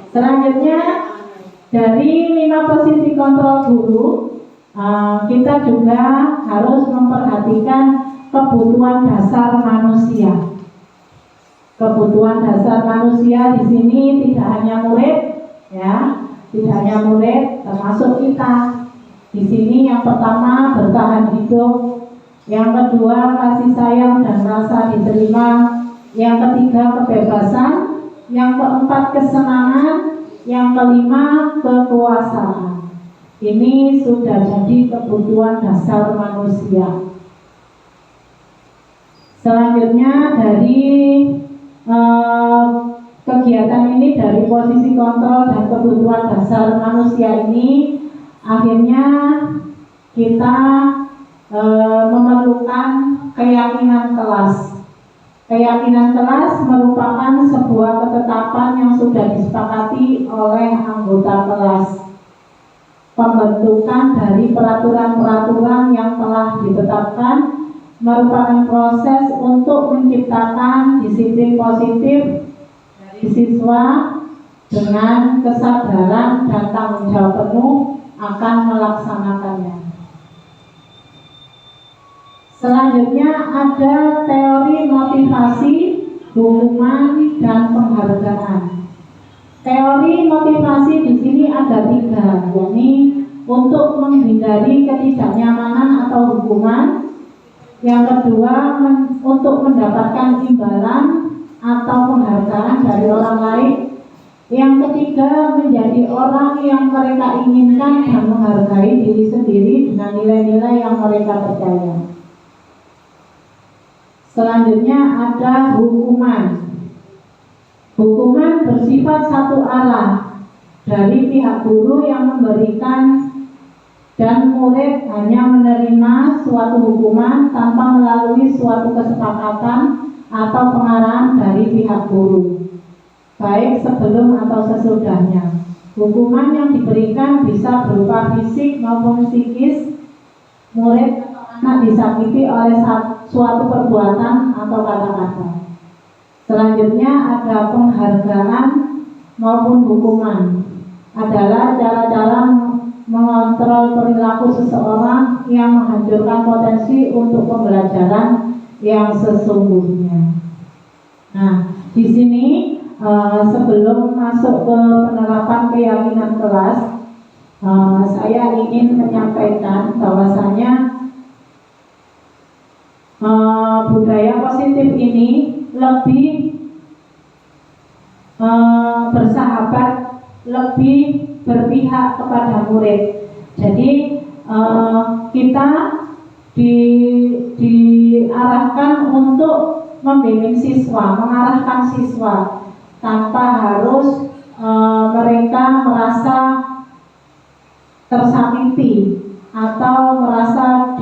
Selanjutnya dari 5 posisi kontrol guru, kita juga harus memperhatikan kebutuhan dasar manusia. Kebutuhan dasar manusia di sini tidak hanya murid, ya, tidak hanya murid, termasuk kita. Di sini yang pertama bertahan hidup, yang kedua kasih sayang dan rasa diterima, yang ketiga kebebasan, yang keempat kesenangan, yang kelima kekuasaan. Ini sudah jadi kebutuhan dasar manusia. Selanjutnya dari kegiatan ini, dari posisi kontrol dan kebutuhan dasar manusia ini, akhirnya kita memerlukan keyakinan kelas. Keyakinan kelas merupakan sebuah ketetapan yang sudah disepakati oleh anggota kelas. Pembentukan dari peraturan-peraturan yang telah ditetapkan merupakan proses untuk menciptakan disiplin positif dari siswa dengan kesadaran dan tanggung jawab penuh akan melaksanakannya. Selanjutnya ada teori motivasi, hukuman, dan penghargaan. Teori motivasi di sini ada 3, yakni untuk menghindari ketidaknyamanan atau hukuman. Yang kedua, untuk mendapatkan imbalan atau penghargaan dari orang lain. Yang ketiga, menjadi orang yang mereka inginkan dan menghargai diri sendiri dengan nilai-nilai yang mereka percaya. Selanjutnya ada hukuman. Hukuman bersifat satu arah dari pihak guru yang memberikan, dan murid hanya menerima suatu hukuman tanpa melalui suatu kesepakatan atau pengarahan dari pihak guru, baik sebelum atau sesudahnya. Hukuman yang diberikan bisa berupa fisik maupun psikis. Murid atau anak disakiti oleh suatu perbuatan atau kata-kata. Selanjutnya ada penghargaan maupun hukuman. Adalah cara-cara mengontrol perilaku seseorang yang menghancurkan potensi untuk pembelajaran yang sesungguhnya. Nah, di sini sebelum masuk ke penerapan keyakinan kelas, saya ingin menyampaikan bahwasanya budaya positif ini lebih bersahabat, lebih berpihak kepada murid. Jadi kita diarahkan untuk membimbing siswa, mengarahkan siswa tanpa harus mereka merasa tersakiti atau merasa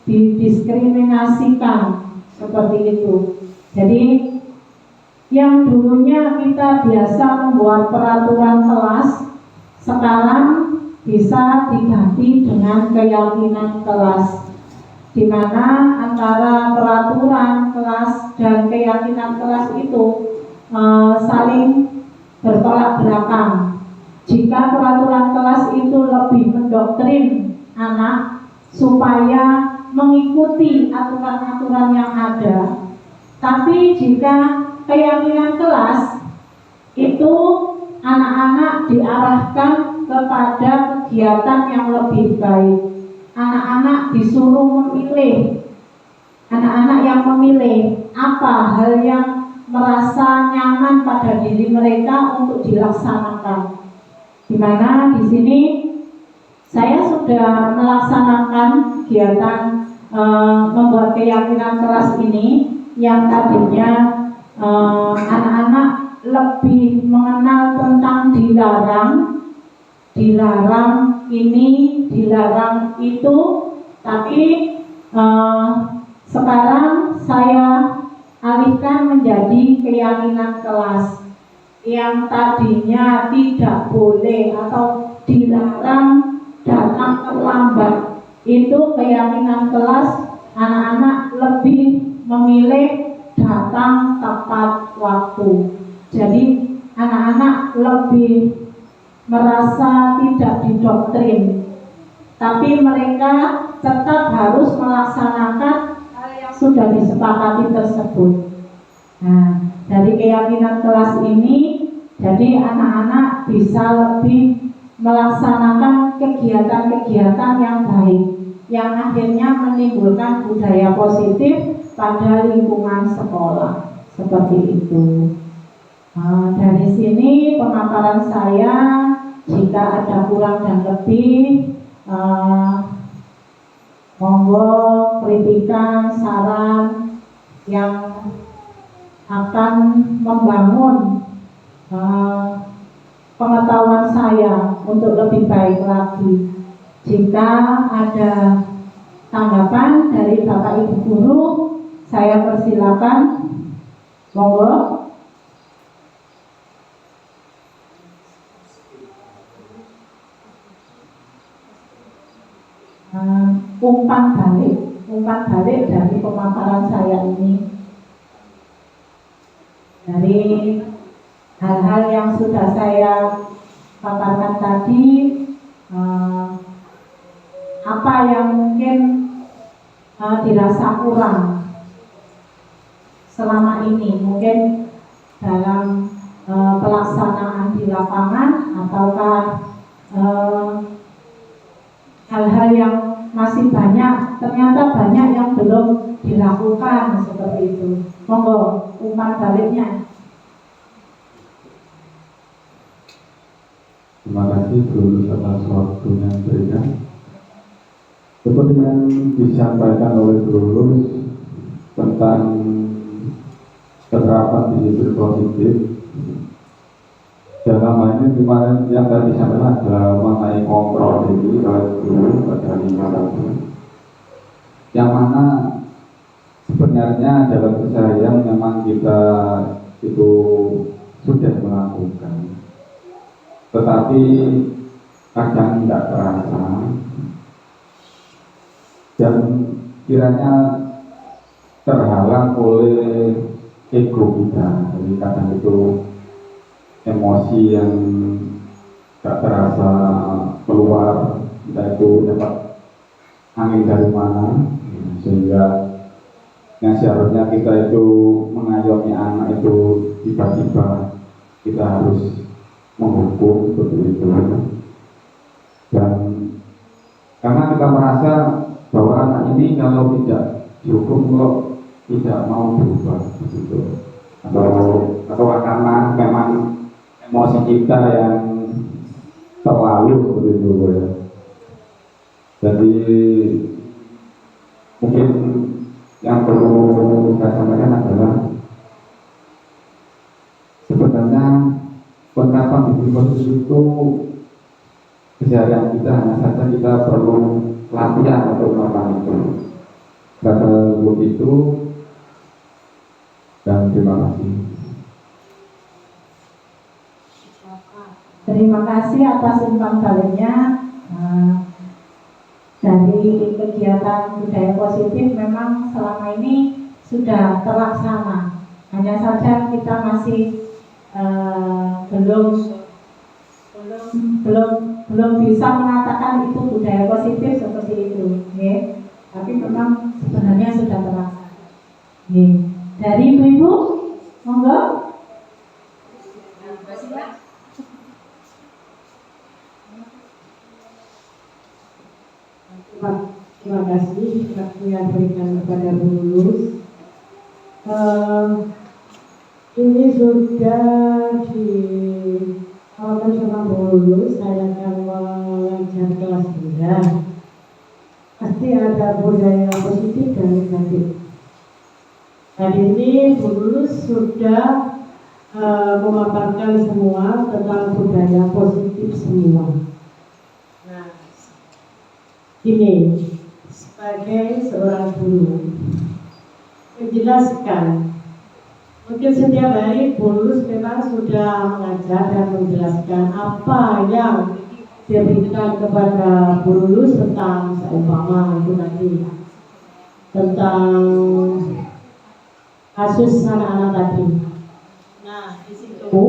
didiskriminasikan seperti itu. Jadi yang dulunya kita biasa membuat peraturan kelas, sekarang bisa diganti dengan keyakinan kelas, di mana antara peraturan kelas dan keyakinan kelas itu saling bertolak belakang. Jika peraturan kelas itu lebih mendoktrin anak supaya mengikuti aturan-aturan yang ada, tapi jika keyakinan kelas itu anak-anak diarahkan kepada kegiatan yang lebih baik. Anak-anak disuruh memilih, anak-anak yang memilih apa hal yang merasa nyaman pada diri mereka untuk dilaksanakan. Di mana di sini saya sudah melaksanakan kegiatan membuat keyakinan kelas ini yang tadinya anak-anak lebih mengenal tentang dilarang ini, dilarang itu, tapi sekarang saya alihkan menjadi keyakinan kelas yang tadinya tidak boleh atau dilarang datang terlambat. Itu keyakinan kelas, anak-anak lebih memilih datang tepat waktu. Jadi anak-anak lebih merasa tidak didoktrin, tapi mereka tetap harus melaksanakan hal yang sudah disepakati tersebut. Nah, dari keyakinan kelas ini, jadi anak-anak bisa lebih melaksanakan kegiatan-kegiatan yang baik, yang akhirnya menimbulkan budaya positif pada lingkungan sekolah. Seperti itu. Dari sini pemaparan saya, jika ada kurang dan lebih, monggo kritikan, saran yang akan membangun pengetahuan saya untuk lebih baik lagi. Jika ada tanggapan dari Bapak Ibu Guru, saya persilakan, monggo. Umpan balik dari pemaparan saya ini, dari hal-hal yang sudah saya paparkan tadi, apa yang mungkin dirasa kurang selama ini, mungkin dalam pelaksanaan di lapangan, ataukah hal-hal yang masih banyak, ternyata banyak yang belum dilakukan, seperti itu. Monggo umpan baliknya. Terima kasih Guru atas waktunya yang diberikan. Seperti yang disampaikan oleh Guru tentang penerapan disiplin positif, dalam hal ini kemarin yang tadi disampaikan adalah mengenai kontrol diri oleh Guru pada lingkungan, yang mana sebenarnya dalam keseharian memang kita itu sudah melakukan, tetapi kadang tidak terasa, dan kiranya terhalang oleh ego kita. Jadi kadang itu emosi yang tak terasa keluar, kita itu dapat angin dari mana, sehingga yang seharusnya kita itu mengayomi anak itu tiba-tiba kita harus menghukum seperti itu. Dan karena kita merasa bahwa anak ini kalau tidak dihukum kok tidak mau berubah begitu, atau karena memang emosi kita yang terlalu seperti itu ya. Jadi mungkin yang perlu saya sampaikan adalah sebenarnya penerapan disiplin positif itu keseharian kita, hanya saja kita perlu latihan untuk melakukan itu. Kata begitu, dan terima kasih. Terima kasih atas umpan baliknya. Dari kegiatan budaya positif memang selama ini sudah terlaksana. Hanya saja kita masih belum bisa mengatakan itu budaya positif seperti itu, ya. Tapi memang sebenarnya sudah terlaksana. Ya. Dari ibu-ibu, monggo. Terima kasih waktu yang berikan kepada Bu Lulus. Ini sudah di awal sama Bu Lulus, saya akan mengajar kelas 9. Pasti ada budaya positif dan negatif. Hari ini Bu Lulus sudah memaparkan semua tentang budaya positif semua. Ini sebagai seorang guru menjelaskan, mungkin setiap hari Bu Lulus memang sudah mengajar dan menjelaskan apa yang diberikan kepada Bu Lulus tentang seumpama itu tadi tentang kasus anak-anak tadi. Nah, di situ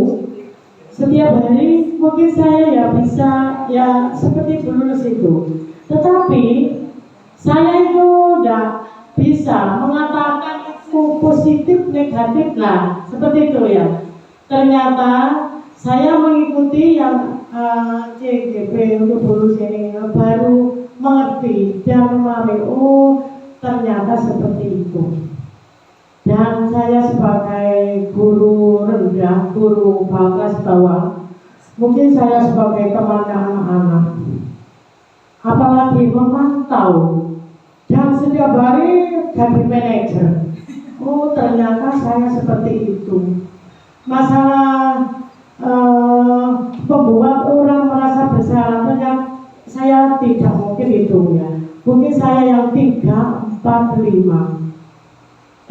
setiap hari mungkin saya ya bisa ya seperti Bu Lulus itu. Tetapi saya itu tidak bisa mengatakan itu positif negatif lah, seperti itu ya. Ternyata saya mengikuti yang CGP untuk lulus ini baru mengerti dan memahami, oh ternyata seperti itu. Dan saya sebagai guru rendah, guru bagas bawah, mungkin saya sebagai teman anak-anak, apalagi memantau dan setiap hari jadi manajer. Oh ternyata saya seperti itu. Masalah membuat orang merasa bersalah, ternyata saya tidak mungkin itu ya. Mungkin saya yang 3, 4, 5.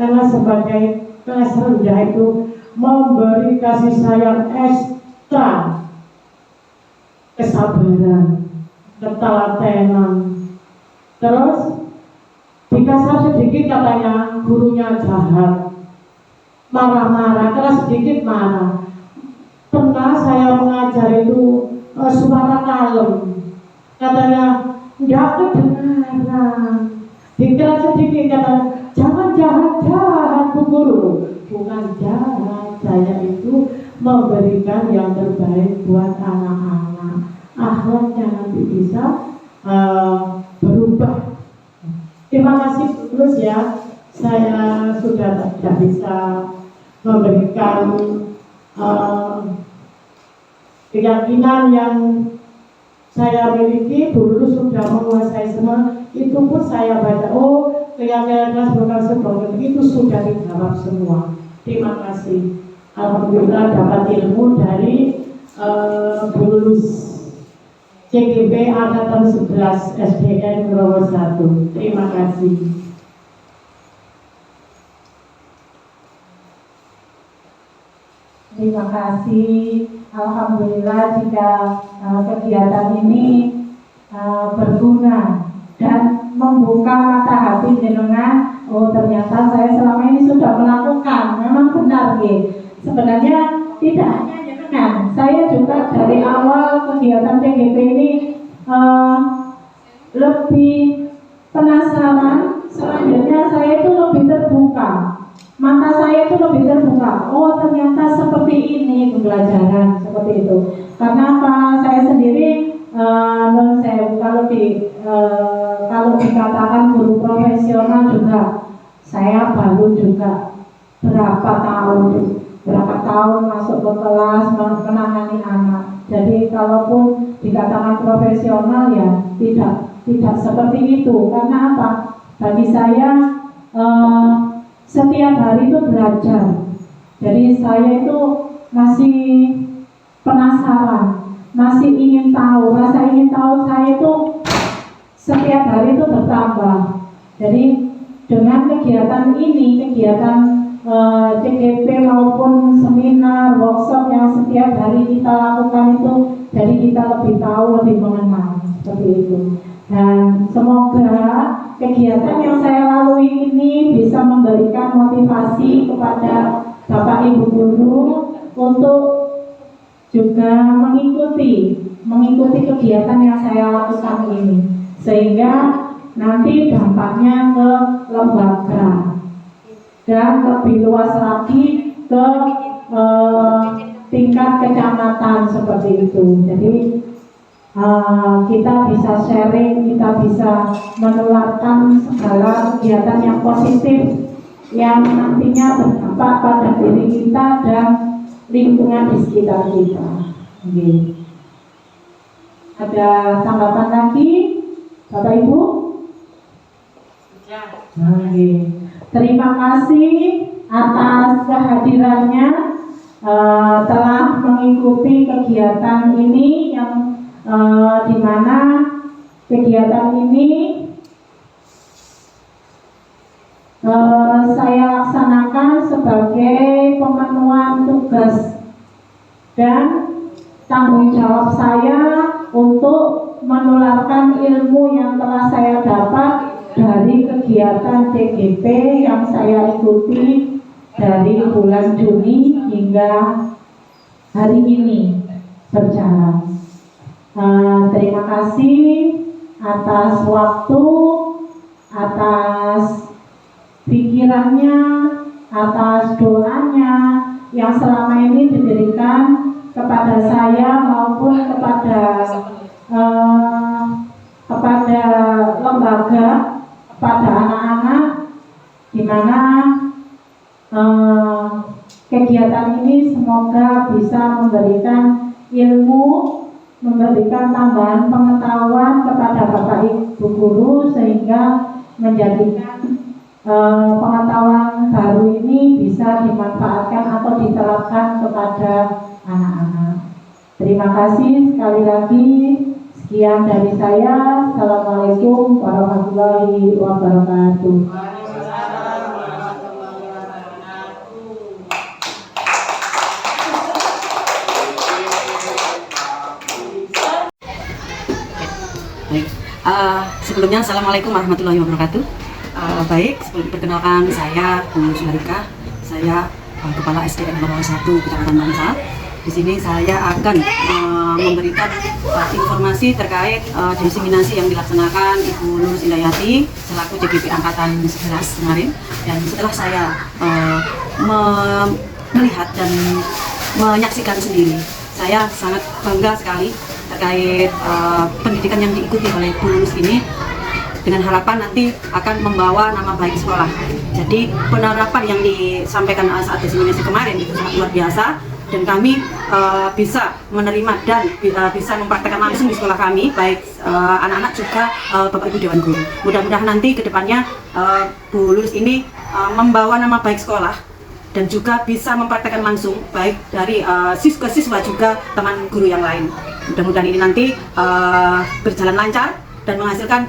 Karena sebagai kelas rendah itu memberi kasih sayang ekstra, kesabaran, ketelatenan. Terus dikasih sedikit katanya gurunya jahat, marah-marah, keras sedikit marah. Pernah saya mengajar itu suara kalem, katanya enggak kedengaran. Dikeras sedikit katanya jangan jahat-jahat Bu Guru. Bukan jahat, saya itu memberikan yang terbaik buat anak-anak. Akhlaknya nanti bisa berubah. Terima kasih terus ya. Saya sudah tidak bisa memberikan keyakinan yang saya miliki. Dulu sudah menguasai semua. Itu pun saya baca, oh keyakinan bukan itu sudah dijawab semua. Terima kasih. Alhamdulillah dapat ilmu dari Bu Lulus CGP Angkatan 11 SDN Growo 1. Terima kasih. Terima kasih. Alhamdulillah jika kegiatan ini berguna dan membuka mata hati hati jenengan, oh ternyata saya selama ini sudah melakukan, memang benar ya. Sebenarnya tidak hanya jenengan, saya juga dari awal kegiatan CGP ini lebih penasaran. Selanjutnya saya itu lebih terbuka, mata saya itu lebih terbuka. Oh ternyata seperti ini pembelajaran, seperti itu. Karena apa? Saya sendiri kalau dikatakan guru profesional juga, saya baru juga berapa tahun masuk ke kelas menangani anak. Jadi kalaupun dikatakan profesional ya tidak seperti itu. Karena apa? Bagi saya setiap hari itu belajar. Jadi saya itu masih penasaran, masih ingin tahu. Rasa ingin tahu saya itu setiap hari itu bertambah. Jadi dengan kegiatan ini, kegiatan CGP maupun seminar, workshop yang setiap hari kita lakukan itu, jadi kita lebih tahu, lebih mengenal, seperti itu. Dan semoga kegiatan yang saya lalui ini bisa memberikan motivasi kepada Bapak Ibu guru untuk juga mengikuti kegiatan yang saya lakukan ini, sehingga nanti dampaknya ke lembaga dan lebih luas lagi ke tingkat kecamatan, seperti itu. Jadi kita bisa sharing, kita bisa menularkan segala kegiatan yang positif yang nantinya berdampak pada diri kita dan lingkungan di sekitar kita. Okay. Ada tanggapan lagi, Bapak Ibu? Okay. Terima kasih atas kehadirannya, telah mengikuti kegiatan ini yang di mana kegiatan ini saya laksanakan sebagai pemenuhan tugas dan tanggung jawab saya untuk menularkan ilmu yang telah saya dapat dari kegiatan CGP yang saya ikuti dari bulan Juni hingga hari ini berjalan. Terima kasih atas waktu, atas pikirannya, atas doanya yang selama ini diberikan kepada saya maupun kepada lembaga, kepada anak-anak, di mana kegiatan ini semoga bisa memberikan ilmu, memberikan tambahan pengetahuan kepada Bapak Ibu guru, sehingga menjadikan pengetahuan baru ini bisa dimanfaatkan atau diterapkan kepada anak-anak. Terima kasih sekali lagi. Sekian dari saya. Assalamualaikum warahmatullahi wabarakatuh. Baik, sebelumnya Assalamualaikum warahmatullahi wabarakatuh. Baik, sebelum perkenalkan saya Bu Suharika, saya Kepala SDN Ngorowa 1 Kecamatan Bangsal. Di sini saya akan memberikan informasi terkait diseminasi yang dilaksanakan Ibu Nurus Indayati selaku CGP Angkatan 11 kemarin. Dan setelah saya melihat dan menyaksikan sendiri, saya sangat bangga sekali terkait pendidikan yang diikuti oleh Bu Nurus ini, dengan harapan nanti akan membawa nama baik sekolah. Jadi penerapan yang disampaikan saat diseminasi kemarin itu sangat luar biasa, dan kami bisa menerima dan bisa mempraktekkan langsung di sekolah kami, baik anak-anak juga Bapak Ibu Dewan Guru. Mudah-mudahan nanti ke depannya Bu Nurus ini membawa nama baik sekolah dan juga bisa mempraktekkan langsung baik dari siswa juga teman guru yang lain. Mudah-mudahan ini nanti berjalan lancar dan menghasilkan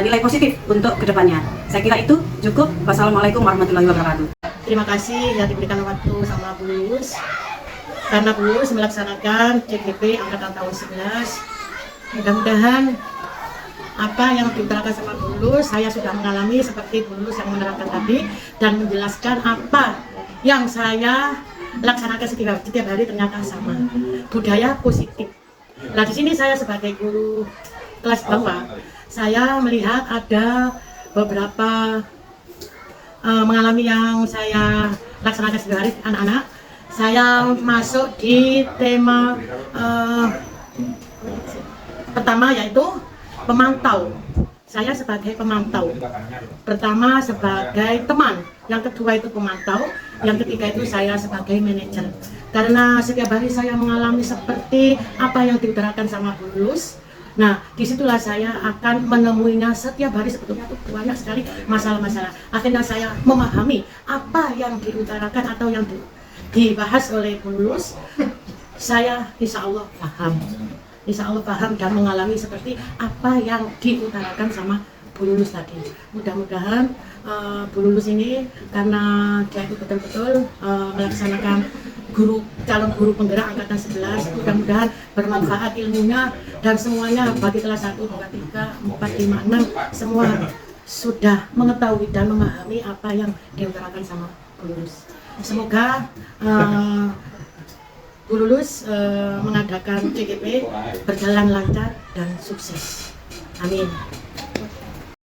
nilai positif untuk kedepannya. Saya kira itu cukup. Wassalamualaikum warahmatullahi wabarakatuh. Terima kasih yang diberikan waktu sama Bu Nurus, karena Bu Nurus melaksanakan CGP Angkatan tahun 11. Mudah-mudahan apa yang diutarakan sama Bu Lulus, saya sudah mengalami seperti Bu Lulus yang menerangkan tadi dan menjelaskan apa yang saya laksanakan setiap hari ternyata sama, budaya positif. Nah di sini saya sebagai guru kelas bawah, saya melihat ada beberapa mengalami yang saya laksanakan setiap hari anak-anak. Saya masuk di tema pertama yaitu pemantau. Saya sebagai pemantau. Pertama sebagai teman, yang kedua itu pemantau, yang ketiga itu saya sebagai manajer. Karena setiap hari saya mengalami seperti apa yang diutarakan sama Bu Lulus. Nah, disitulah saya akan menemuinya setiap hari, sebetulnya itu banyak sekali masalah-masalah. Akhirnya saya memahami apa yang diutarakan atau yang dibahas oleh Bu Lulus. Saya insya Allah paham. Insya Allah paham dan mengalami seperti apa yang diutarakan sama Bu Lulus tadi. Mudah-mudahan Bu Lulus ini karena dia itu betul-betul melaksanakan calon guru penggerak angkatan 11, mudah-mudahan bermanfaat ilmunya dan semuanya bagi kelas 1, 2, 3, 4, 5, 6 semua sudah mengetahui dan memahami apa yang diutarakan sama Bu Lulus. Semoga Bu Lulus mengadakan CGP berjalan lancar dan sukses. Amin.